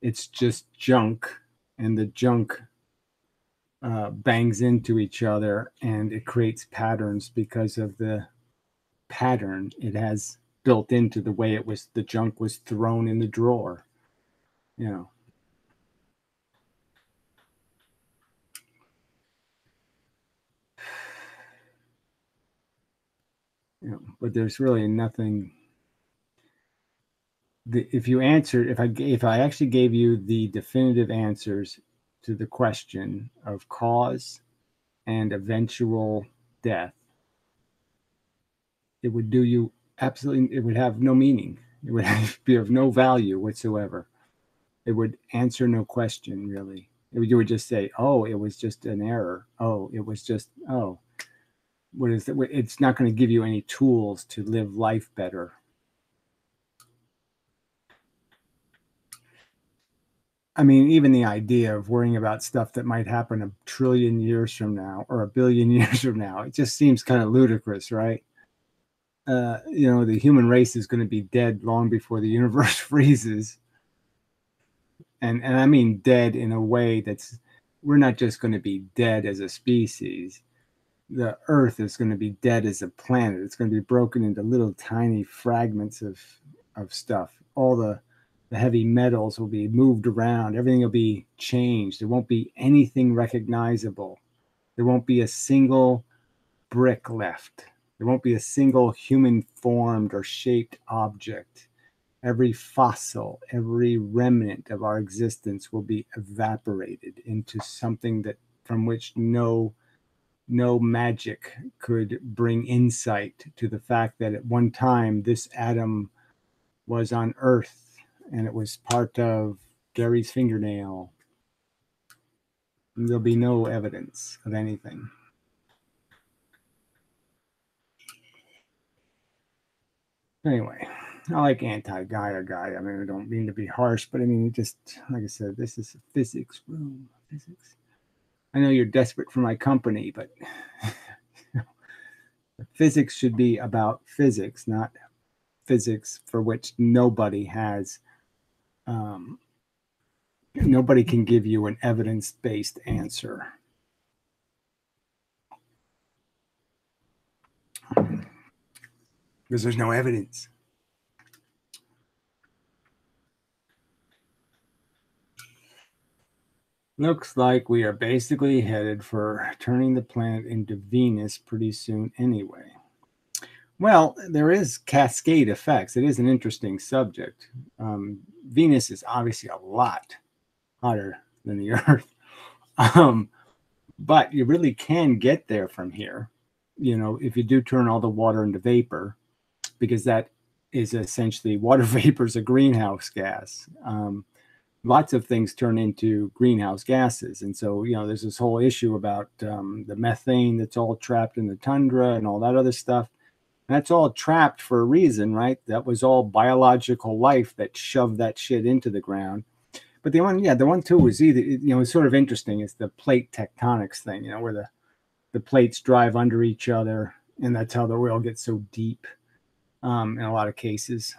It's just junk, and the junk bangs into each other, and it creates patterns because of the pattern it has built into the way the junk was thrown in the drawer, you know. You know, but there's really nothing. If you answered, if I actually gave you the definitive answers to the question of cause and eventual death, it would do you absolutely, it would have no meaning. It would be of no value whatsoever. It would answer no question, really. You would just say, oh, it was just an error. Oh, it was just, oh, what is that? It's not going to give you any tools to live life better. I mean, even the idea of worrying about stuff that might happen a trillion years from now or a billion years from now, it just seems kind of ludicrous, right? You know, the human race is going to be dead long before the universe freezes. And I mean dead in a way that's, we're not just going to be dead as a species. The Earth is going to be dead as a planet. It's going to be broken into little tiny fragments of stuff. All the heavy metals will be moved around. Everything will be changed. There won't be anything recognizable. There won't be a single brick left. There won't be a single human formed or shaped object. Every fossil, every remnant of our existence will be evaporated into something that from which no magic could bring insight to the fact that at one time this atom was on Earth and it was part of Gary's fingernail. There'll be no evidence of anything. Anyway, I like anti-Gaia guy. I mean, I don't mean to be harsh, but I mean, just like I said, this is a physics room. Physics. I know you're desperate for my company, but physics should be about physics, not physics for which nobody has. Nobody can give you an evidence-based answer. Because there's no evidence. Looks like we are basically headed for turning the planet into Venus pretty soon anyway. Well, there is cascade effects. It is an interesting subject. Venus is obviously a lot hotter than the Earth. But you really can get there from here, you know, if you do turn all the water into vapor, because that is essentially water vapor is a greenhouse gas. Lots of things turn into greenhouse gases. And so, you know, there's this whole issue about the methane that's all trapped in the tundra and all that other stuff. And that's all trapped for a reason, right? That was all biological life that shoved that shit into the ground. But the one too was either, you know, it's sort of interesting. It's the plate tectonics thing, you know, where the plates drive under each other, and that's how the oil gets so deep in a lot of cases.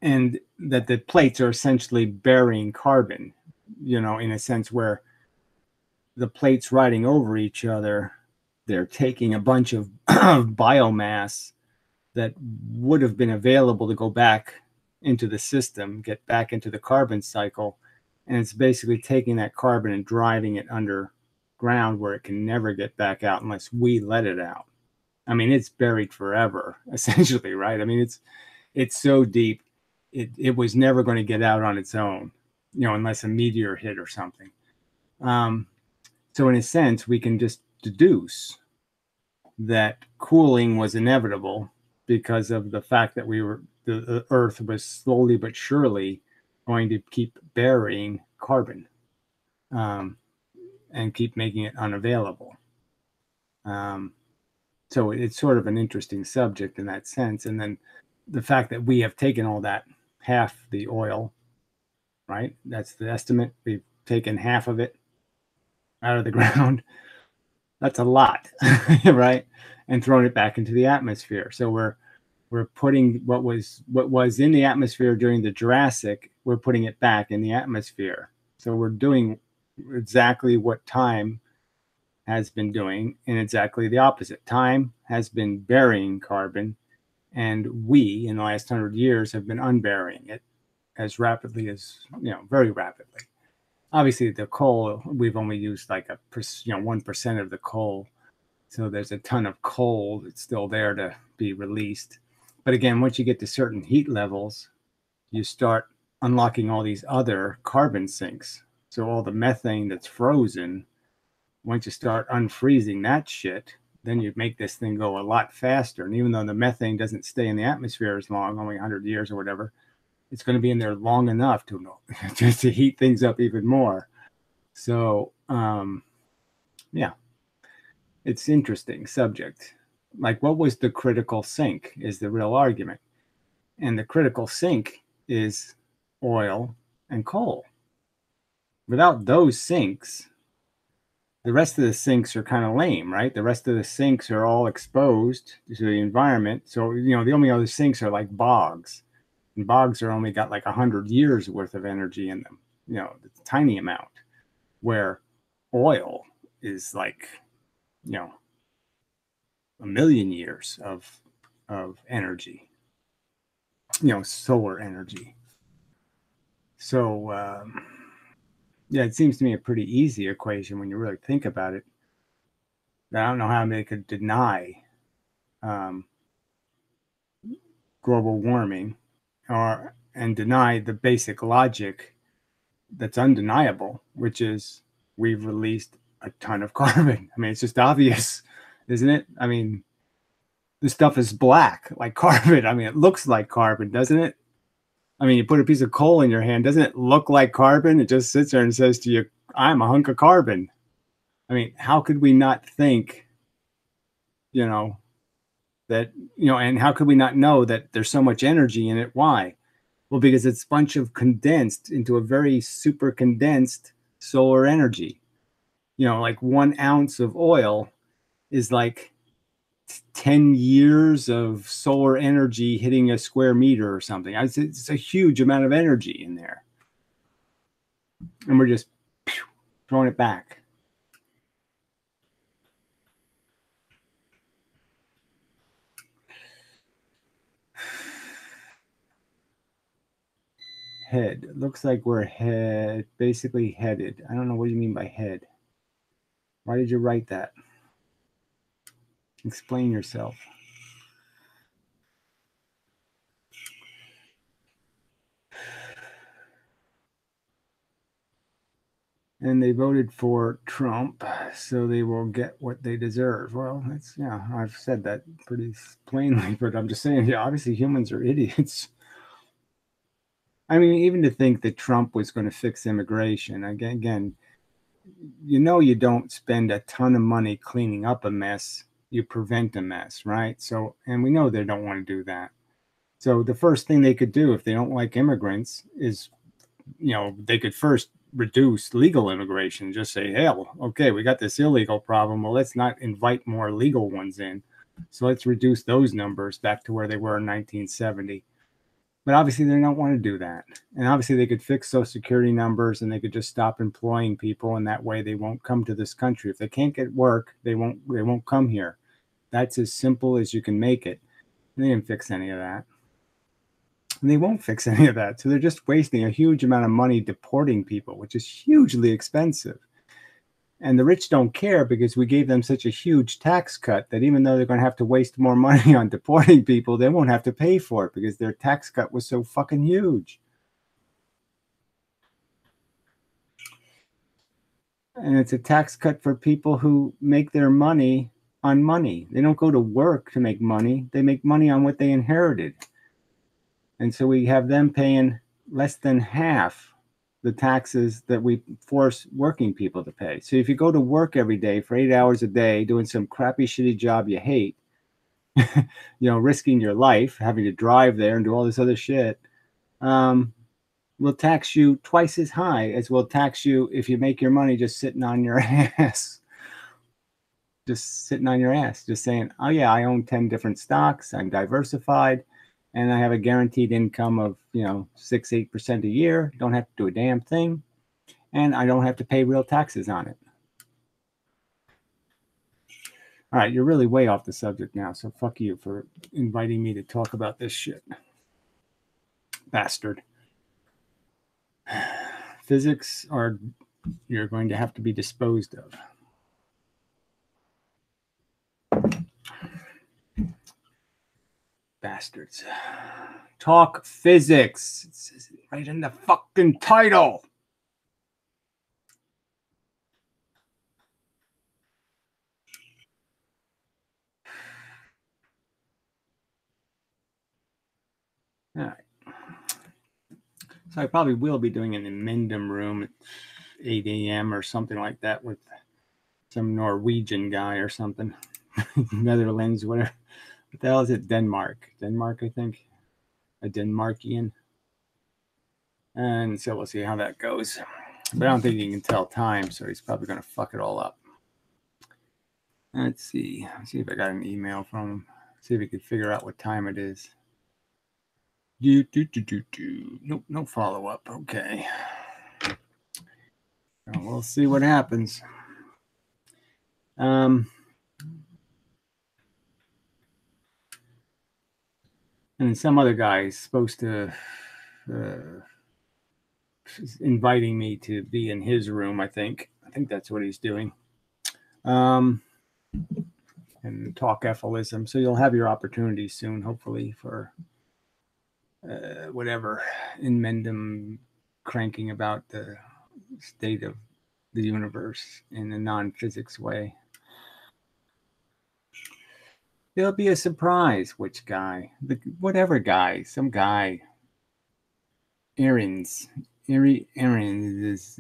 and that the plates are essentially burying carbon, you know, in a sense where the plates riding over each other, they're taking a bunch of biomass that would have been available to go back into the system, get back into the carbon cycle. And it's basically taking that carbon and driving it underground where it can never get back out unless we let it out. I mean, it's buried forever, essentially, right? I mean, it's so deep, it was never going to get out on its own, you know, unless a meteor hit or something. So in a sense, we can just deduce that cooling was inevitable because of the fact that the Earth was slowly but surely going to keep burying carbon, and keep making it unavailable. So it's sort of an interesting subject in that sense. And then the fact that we have taken all that, half the oil, right? That's the estimate. We've taken half of it out of the ground. That's a lot, right? And thrown it back into the atmosphere. So we're putting what was in the atmosphere during the Jurassic, we're putting it back in the atmosphere. So we're doing exactly what time has been doing, and exactly the opposite. Time has been burying carbon, and we, in the last 100 years, have been unburying it as rapidly as, you know, very rapidly. Obviously, the coal, we've only used like 1% of the coal. So there's a ton of coal that's still there to be released. But again, once you get to certain heat levels, you start unlocking all these other carbon sinks. So all the methane that's frozen, once you start unfreezing that shit, then you make this thing go a lot faster. And even though the methane doesn't stay in the atmosphere as long, only 100 years or whatever, it's going to be in there long enough to just to heat things up even more. So, yeah, it's interesting subject. Like, what was the critical sink is the real argument. And the critical sink is oil and coal. Without those sinks, the rest of the sinks are kind of lame, right? The rest of the sinks are all exposed to the environment. So, you know, the only other sinks are like bogs. And bogs are only got like 100 years worth of energy in them, you know, it's a tiny amount. Where oil is like, you know, 1,000,000 years of energy, you know, solar energy. So, yeah, it seems to me a pretty easy equation when you really think about it. I don't know how they could deny global warming and deny the basic logic that's undeniable, which is we've released a ton of carbon. I mean, it's just obvious, isn't it? I mean, this stuff is black like carbon. I mean, it looks like carbon, doesn't it? I mean, you put a piece of coal in your hand, doesn't it look like carbon? It just sits there and says to you, I'm a hunk of carbon. I mean, how could we not think, you know, that, you know, and how could we not know that there's so much energy in it? Why? Well, because it's a bunch of condensed into a very super condensed solar energy. You know, like 1 ounce of oil is like 10 years of solar energy hitting a square meter or something. It's a huge amount of energy in there. And we're just throwing it back. Head. Looks like we're basically headed. I don't know what you mean by head. Why did you write that? Explain yourself. And they voted for Trump, so they will get what they deserve. Well, that's, yeah, I've said that pretty plainly, but I'm just saying, yeah, obviously humans are idiots. I mean, even to think that Trump was going to fix immigration, again, you know, you don't spend a ton of money cleaning up a mess, you prevent a mess, right? So, and we know they don't want to do that. So the first thing they could do if they don't like immigrants is, you know, they could first reduce legal immigration. Just say, hell, okay, we got this illegal problem. Well, let's not invite more legal ones in. So let's reduce those numbers back to where they were in 1970. But obviously they don't want to do that. And obviously they could fix Social Security numbers and they could just stop employing people, and that way they won't come to this country. If they can't get work, they won't come here. That's as simple as you can make it. And they didn't fix any of that. And they won't fix any of that. So they're just wasting a huge amount of money deporting people, which is hugely expensive. And the rich don't care because we gave them such a huge tax cut that even though they're going to have to waste more money on deporting people, they won't have to pay for it because their tax cut was so fucking huge. And it's a tax cut for people who make their money on money. They don't go to work to make money. They make money on what they inherited. And so we have them paying less than half the taxes that we force working people to pay. So if you go to work every day for 8 hours a day, doing some crappy, shitty job you hate, risking your life, having to drive there and do all this other shit, will tax you twice as high as will tax you if you make your money just sitting on your ass. Just sitting on your ass, just saying, oh yeah, I own 10 different stocks, I'm diversified, and I have a guaranteed income of 6-8% a year. Don't have to do a damn thing, and I don't have to pay real taxes on it. All right, you're really way off the subject now, so fuck you for inviting me to talk about this shit. Bastard. Physics you're going to have to be disposed of. Bastards. Talk physics. It's right in the fucking title. All right. So I probably will be doing an Amendum room at 8 a.m. or something like that with some Norwegian guy or something. Netherlands, whatever. What the hell is it? Denmark, I think. A Denmarkian. And so we'll see how that goes. But I don't think he can tell time, so he's probably going to fuck it all up. Let's see. Let's see if I got an email from him. See if he could figure out what time it is. Nope, no follow-up. Okay. Well, we'll see what happens. And some other guy is supposed to inviting me to be in his room, I think. I think that's what he's doing. And talk Ephilism. So you'll have your opportunity soon, hopefully, for whatever in Mendham cranking about the state of the universe in a non-physics way. There'll be a surprise. Which guy? Whatever guy. Some guy. Aryans is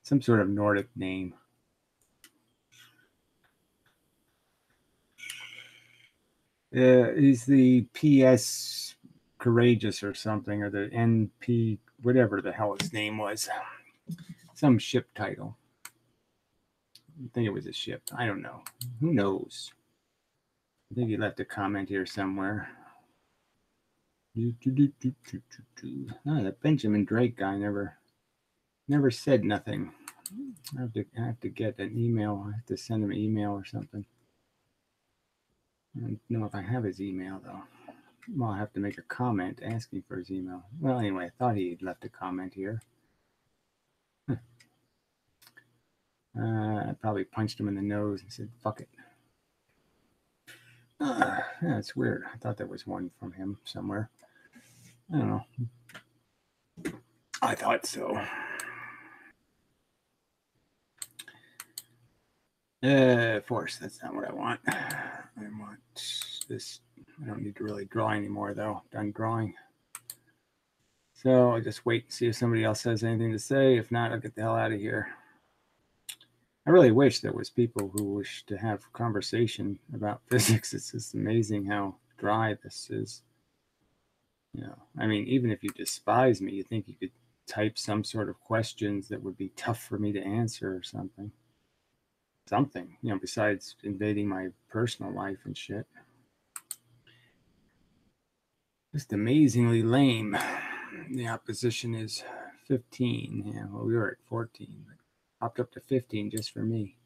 some sort of Nordic name. He's the PS Courageous or something, or the NP, whatever the hell his name was. Some ship title. I think it was a ship. I don't know. Who knows? I think he left a comment here somewhere. That Benjamin Drake guy never said nothing. I have to get an email. I have to send him an email or something. I don't know if I have his email though. Well, I'll have to make a comment asking for his email. Well, anyway, I thought he left a comment here. I probably punched him in the nose and said, fuck it. Yeah, it's weird. I thought there was one from him somewhere. I don't know. I thought so. Force, that's not what I want. I want this. I don't need to really draw anymore, though. Done drawing. So I'll just wait and see if somebody else has anything to say. If not, I'll get the hell out of here. I really wish there was people who wish to have conversation about physics. It's just amazing how dry this is. I mean, even if you despise me, you think you could type some sort of questions that would be tough for me to answer or something. Besides invading my personal life and shit. Just amazingly lame. The opposition is 15. Yeah, well, we were at 14, but popped up to 15 just for me.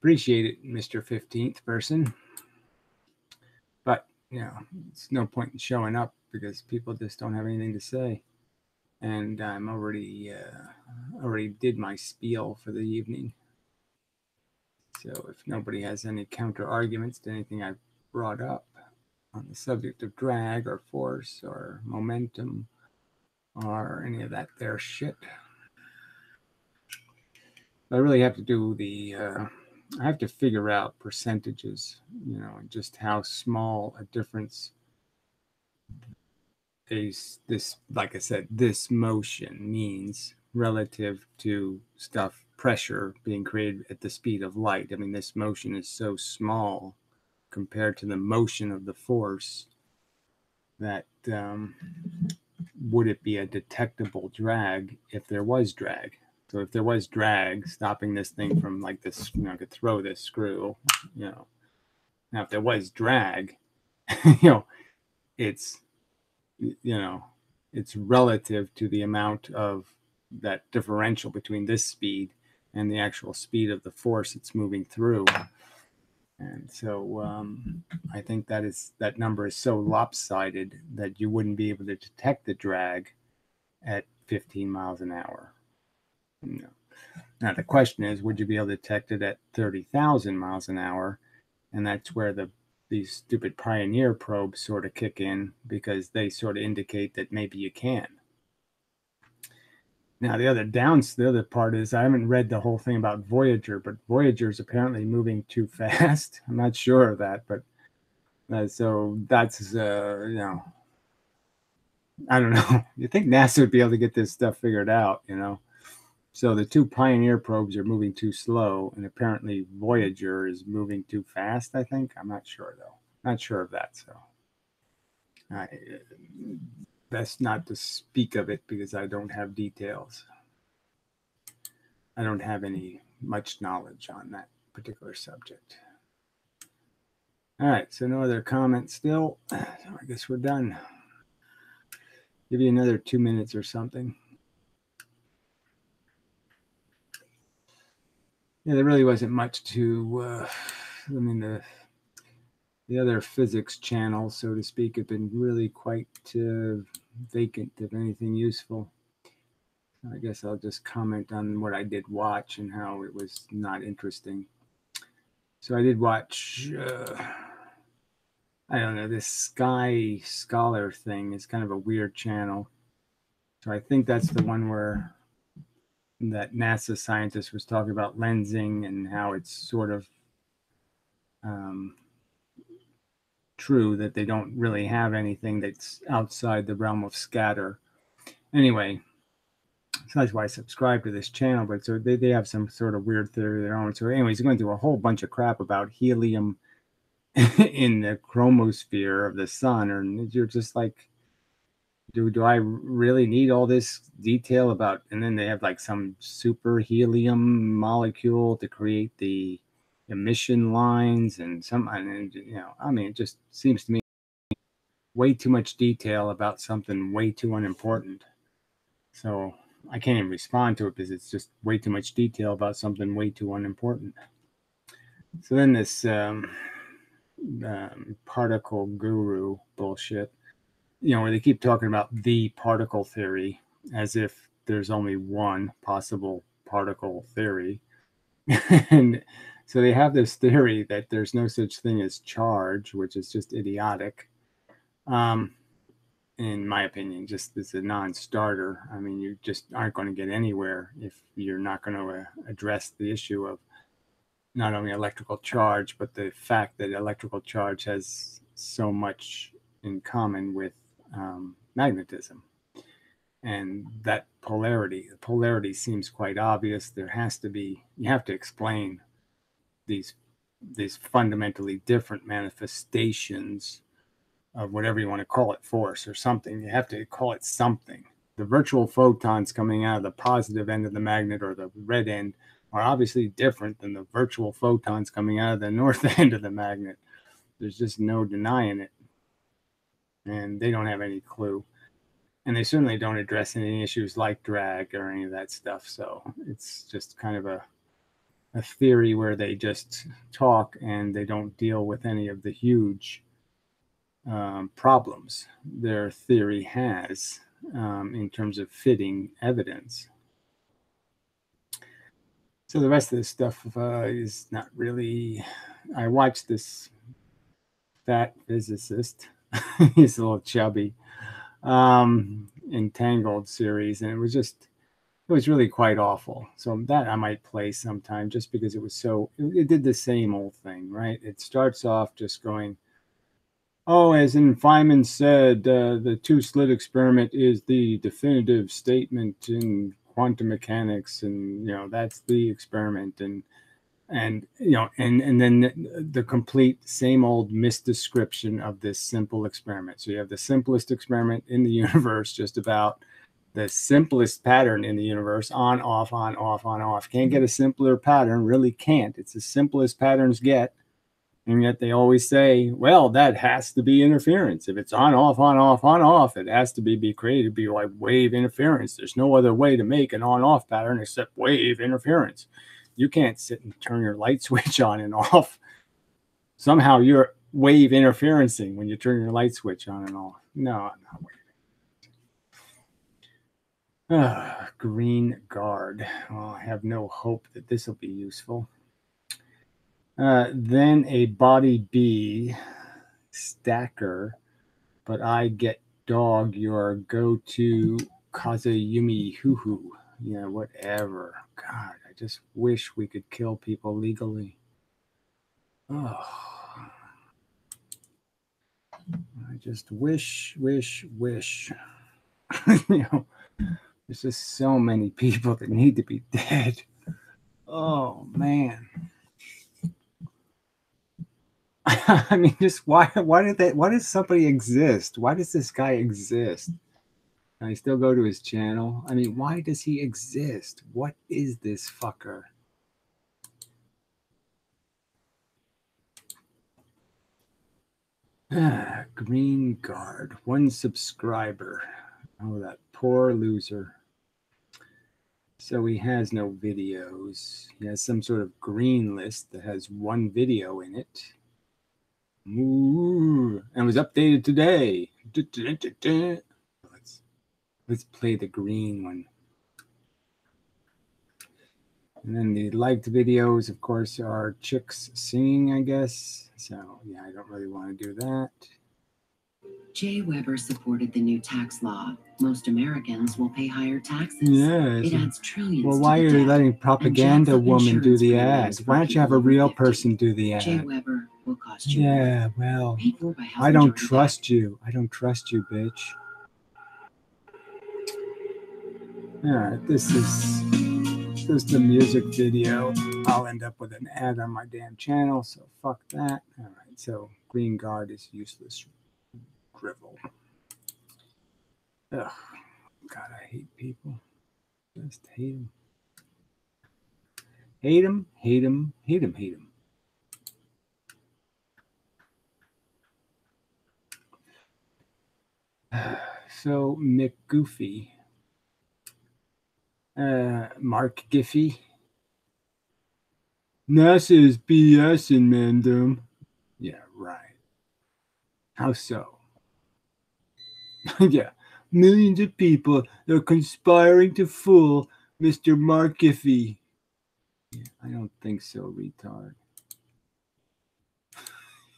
Appreciate it, Mr. 15th person. But, you know, it's no point in showing up because people just don't have anything to say. And I'm already did my spiel for the evening. So if nobody has any counter arguments to anything I've brought up on the subject of drag or force or momentum or any of that there shit, I really have to do I have to figure out percentages, you know, and just how small a difference is this, like I said, this motion means relative to pressure being created at the speed of light. I mean, this motion is so small compared to the motion of the force that would it be a detectable drag if there was drag? So if there was drag stopping this thing from like this, you know, I could throw this screw, you know. Now if there was drag, you know, it's, you know, it's relative to the amount of that differential between this speed and the actual speed of the force it's moving through. And so I think that number is so lopsided that you wouldn't be able to detect the drag at 15 miles an hour. You know. Now the question is, would you be able to detect it at 30,000 miles an hour? And that's where these stupid Pioneer probes sort of kick in, because they sort of indicate that maybe you can. Now the other part is, I haven't read the whole thing about Voyager, but Voyager is apparently moving too fast. I'm not sure of that, but so that's you know, I don't know. You think NASA would be able to get this stuff figured out, you know? So the two Pioneer probes are moving too slow, and apparently Voyager is moving too fast, I think. I'm not sure, though. Not sure of that, so best not to speak of it because I don't have details. I don't have any much knowledge on that particular subject. All right, so no other comments still. So I guess we're done. Give you another 2 minutes or something. Yeah, there really wasn't much to, I mean, the other physics channels, so to speak, have been really quite vacant of anything useful. I guess I'll just comment on what I did watch and how it was not interesting. So I did watch, I don't know, this Sky Scholar thing is kind of a weird channel. So I think that's the one where that NASA scientist was talking about lensing and how it's sort of true that they don't really have anything that's outside the realm of scatter. Anyway, so that's why I subscribe to this channel, but so they have some sort of weird theory of their own. So anyways, going through a whole bunch of crap about helium in the chromosphere of the sun, and you're just like, do I really need all this detail about? And then they have like some super helium molecule to create the emission lines and you know, I mean, it just seems to me way too much detail about something way too unimportant. So I can't even respond to it because it's just way too much detail about something way too unimportant. So then this particle guru bullshit, you know, where they keep talking about the particle theory as if there's only one possible particle theory. And so they have this theory that there's no such thing as charge, which is just idiotic. In my opinion, just as a non-starter. I mean, you just aren't going to get anywhere if you're not going to address the issue of not only electrical charge, but the fact that electrical charge has so much in common with magnetism. And that the polarity seems quite obvious. There has to be, you have to explain these fundamentally different manifestations of whatever you want to call it, force or something. You have to call it something. The virtual photons coming out of the positive end of the magnet or the red end are obviously different than the virtual photons coming out of the north end of the magnet. There's just no denying it. and they don't have any clue. And they certainly don't address any issues like drag or any of that stuff. So it's just kind of a theory where they just talk and they don't deal with any of the huge problems their theory has in terms of fitting evidence. So the rest of this stuff is not really. I watched this fat physicist. He's a little chubby. Entangled series, and it was really quite awful. So that I might play sometime, just because it did the same old thing, right? It starts off just going, oh, as in Feynman said, the two-slit experiment is the definitive statement in quantum mechanics, and that's the experiment, and then the complete same old misdescription of this simple experiment. So you have the simplest experiment in the universe, just about the simplest pattern in the universe, on, off, on, off, on, off. Can't get a simpler pattern, really can't. It's the simplest patterns get. And yet they always say, well, that has to be interference. If it's on, off, on, off, on, off, it has to be created to be like wave interference. There's no other way to make an on-off pattern except wave interference. You can't sit and turn your light switch on and off. Somehow you're wave interferencing when you turn your light switch on and off. No, I'm not waving. Green guard. Well, I have no hope that this will be useful. Then a body B stacker, but I get dog your go-to Kazuyumi hoo-hoo. Yeah, whatever. God, I just wish we could kill people legally. Oh, I just wish. There's just so many people that need to be dead. Oh, man. I mean, just why does somebody exist? Why does this guy exist? And I still go to his channel. I mean, why does he exist? What is this fucker? Green guard, 1 subscriber. Oh, that poor loser. So he has no videos. He has some sort of green list that has 1 video in it. Ooh, and was updated today. Let's play the green one. And then the liked videos, of course, are chicks singing, I guess. So, yeah, I don't really want to do that. Jay Weber supported the new tax law. Most Americans will pay higher taxes. Yes. It adds trillions. Well, why are you letting propaganda woman do the ad? Why don't you have a real person do the ad? Jay Weber will cost you. Yeah, well, I don't trust you. I don't trust you, bitch. All right, this is just a music video. I'll end up with an ad on my damn channel, so fuck that. All right, so Green Guard is useless drivel. Ugh, God, I hate people. Just hate them. Hate them, hate them, hate them, hate them. So McGoofy, Mark Giffey. NASA is BS in Mandem. Yeah, right. How so? Yeah, millions of people are conspiring to fool Mr. Mark Giffey. Yeah, I don't think so, retard.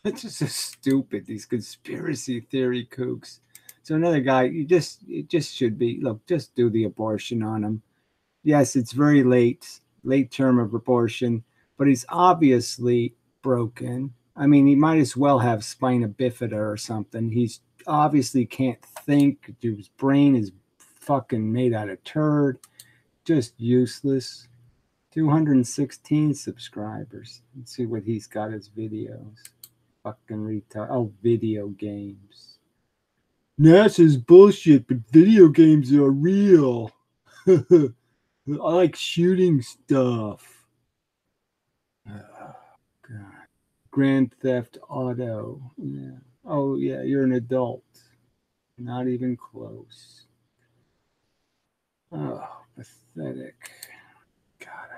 It's just so stupid, these conspiracy theory kooks. So another guy, it just should be, look, just do the abortion on him. Yes, it's very late term of abortion, but he's obviously broken. I mean, he might as well have spina bifida or something. He's obviously can't think. His brain is fucking made out of turd. Just useless. 216 subscribers. Let's see what he's got as videos. Fucking retard. Oh, video games. NASA's bullshit, but video games are real. I like shooting stuff. Oh, God. Grand Theft Auto. Yeah. Oh, yeah, you're an adult. Not even close. Oh, pathetic. God,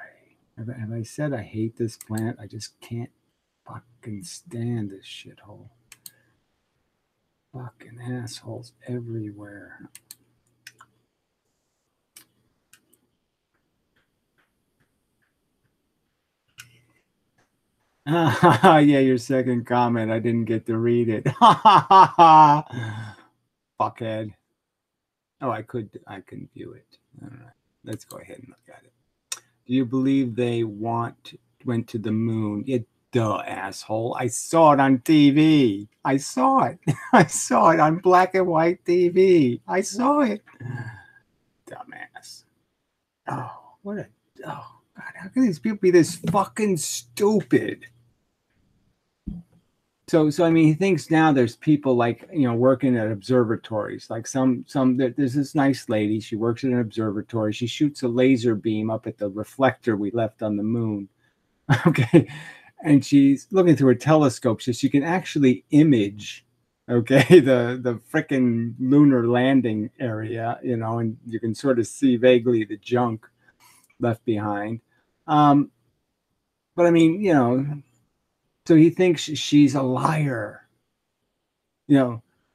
have I said I hate this plant? I just can't fucking stand this shithole. Fucking assholes everywhere. Yeah, your second comment. I didn't get to read it. Fuckhead. Oh, I can view it. All right. Let's go ahead and look at it. Do you believe they went to the moon? Yeah, duh, asshole. I saw it on TV. I saw it. I saw it on black and white TV. I saw it. Dumbass. Oh, what a oh God, how can these people be this fucking stupid? So I mean, he thinks now there's people like, working at observatories. Like there's this nice lady. She works at an observatory. She shoots a laser beam up at the reflector we left on the moon. Okay, and she's looking through a telescope so she can actually image, okay, the frickin' lunar landing area, and you can sort of see vaguely the junk left behind. But I mean, so he thinks she's a liar,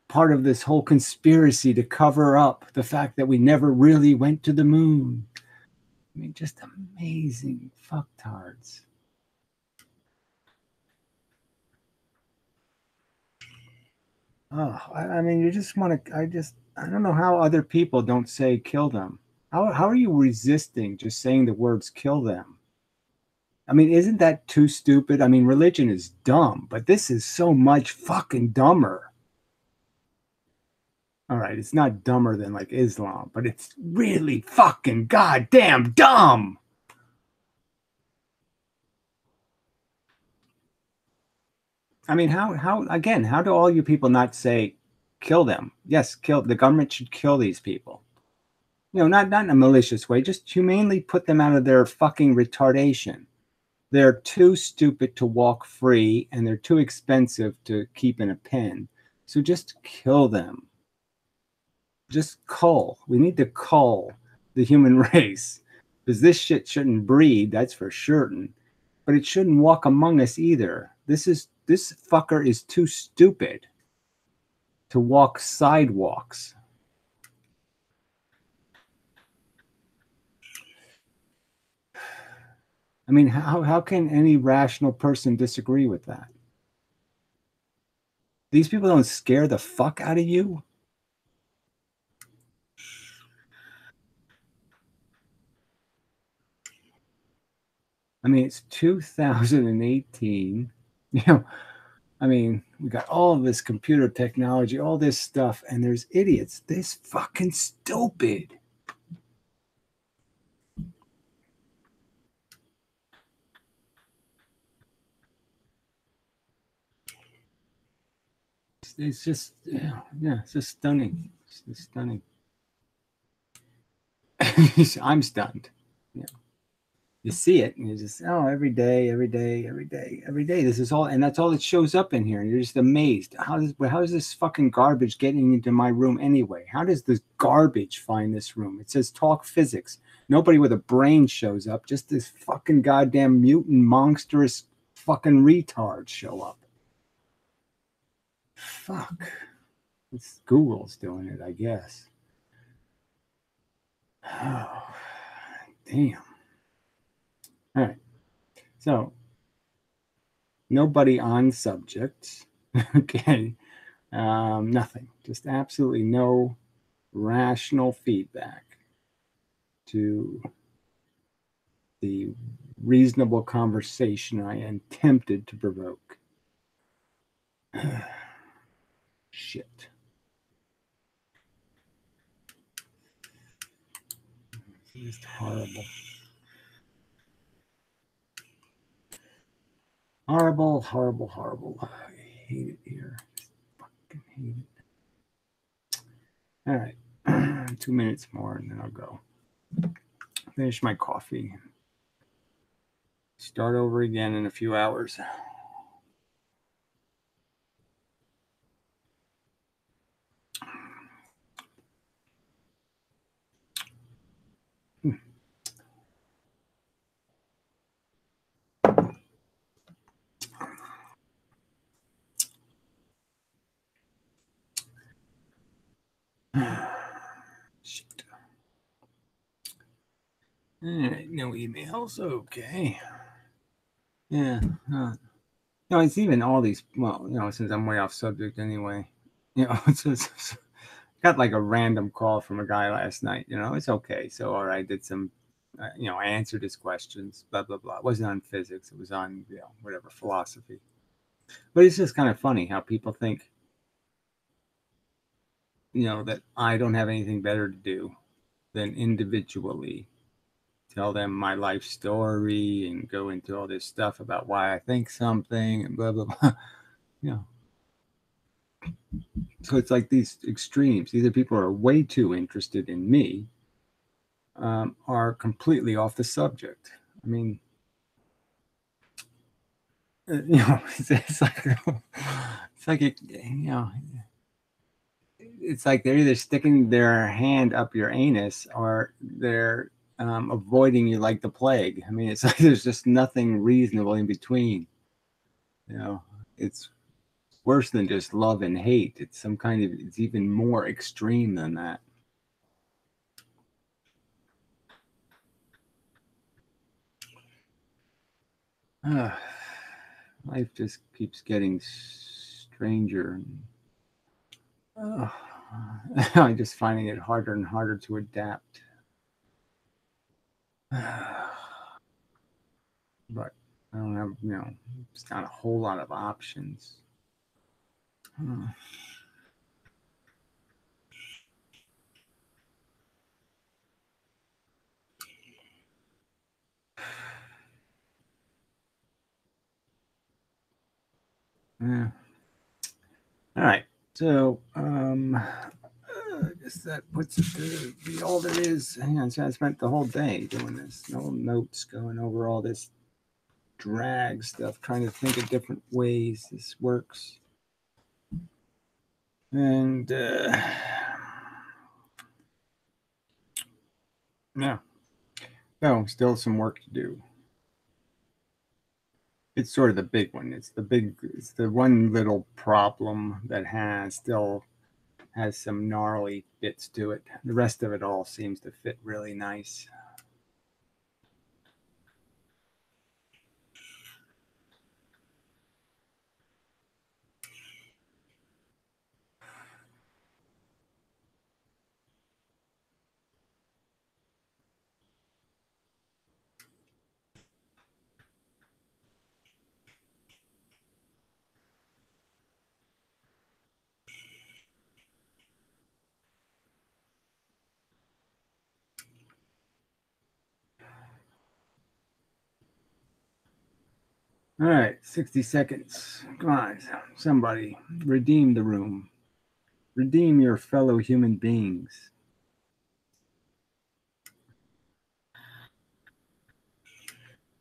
part of this whole conspiracy to cover up the fact that we never really went to the moon. I mean, just amazing fucktards. Oh, I mean, you just want to, I don't know how other people don't say kill them. How are you resisting just saying the words kill them? I mean, isn't that too stupid? I mean, religion is dumb, but this is so much fucking dumber. All right, it's not dumber than like Islam, but it's really fucking goddamn dumb. I mean, how do all you people not say kill them? Yes, kill the government should kill these people. Not in a malicious way, just humanely put them out of their fucking retardation. They're too stupid to walk free and they're too expensive to keep in a pen. So just kill them. Just cull. We need to cull the human race because this shit shouldn't breed, that's for certain. But it shouldn't walk among us either. This fucker is too stupid to walk sidewalks. I mean, how can any rational person disagree with that? These people don't scare the fuck out of you? I mean, it's 2018. I mean, we got all of this computer technology, all this stuff, and there's idiots this fucking stupid. It's just, it's just stunning. It's just stunning. I'm stunned. Yeah. You see it and you just, every day, this is all, and that's all that shows up in here, and you're just amazed. How is this fucking garbage getting into my room anyway? How does this garbage find this room? It says talk physics. Nobody with a brain shows up, just this fucking goddamn mutant monstrous fucking retards show up. Fuck. It's Google's doing it, I guess. Oh, damn. All right. So, nobody on subject. Okay. Nothing. Just absolutely no rational feedback to the reasonable conversation I am tempted to provoke. Shit. It's just horrible. Horrible, horrible, horrible. I hate it here. Just fucking hate it. All right. 2 minutes more and then I'll go. Finish my coffee. Start over again in a few hours. All right, no emails. Okay. Yeah. No, it's even all these. Well, since I'm way off subject anyway, it's got like a random call from a guy last night. It's okay. So, all right, I did some. I answered his questions. Blah blah blah. It wasn't on physics. It was on whatever philosophy. But it's just kind of funny how people think, that I don't have anything better to do than individually tell them my life story and go into all this stuff about why I think something and blah blah blah. you know so it's like these extremes. Either people are way too interested in me, are completely off the subject. I mean, it's like it's like they're either sticking their hand up your anus or they're avoiding you like the plague. I mean, it's like there's just nothing reasonable in between. It's worse than just love and hate. It's even more extreme than that. Life just keeps getting stranger. I'm just finding it harder and harder to adapt. But I don't have, it's not a whole lot of options. Yeah. All right. So, I guess that puts it to be all there is. Hang on. So I spent the whole day doing this. No notes, going over all this drag stuff, trying to think of different ways this works. And, yeah. No, still some work to do. It's sort of the big one. It's the one little problem that still has some gnarly bits to it. The rest of it all seems to fit really nice. All right, 60 seconds. Come on, somebody. Redeem the room. Redeem your fellow human beings.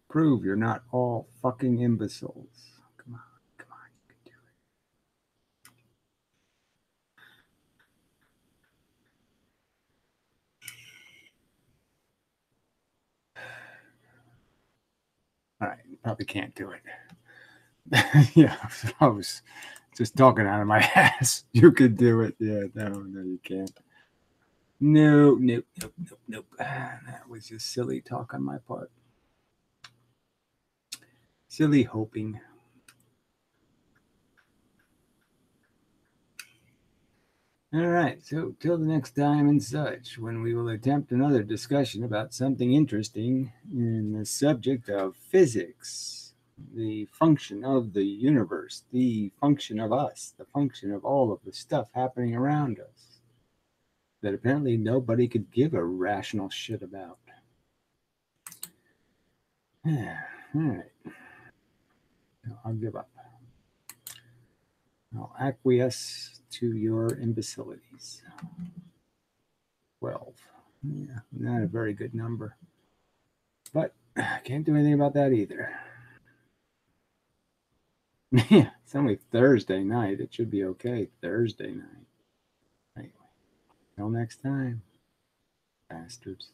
Prove you're not all fucking imbeciles. Come on, you can do it. All right, probably can't do it. Yeah, I was just talking out of my ass. You could do it. Yeah, no, you can't. Nope. That was just silly talk on my part. Silly hoping. All right, so till the next time and such, when we will attempt another discussion about something interesting in the subject of physics, the function of the universe, the function of us, the function of all of the stuff happening around us that apparently nobody could give a rational shit about. All right. I'll give up. I'll acquiesce to your imbecilities. 12. Yeah, not a very good number. But I can't do anything about that either. Yeah, it's only Thursday night. It should be okay. Thursday night. Anyway, till next time, bastards.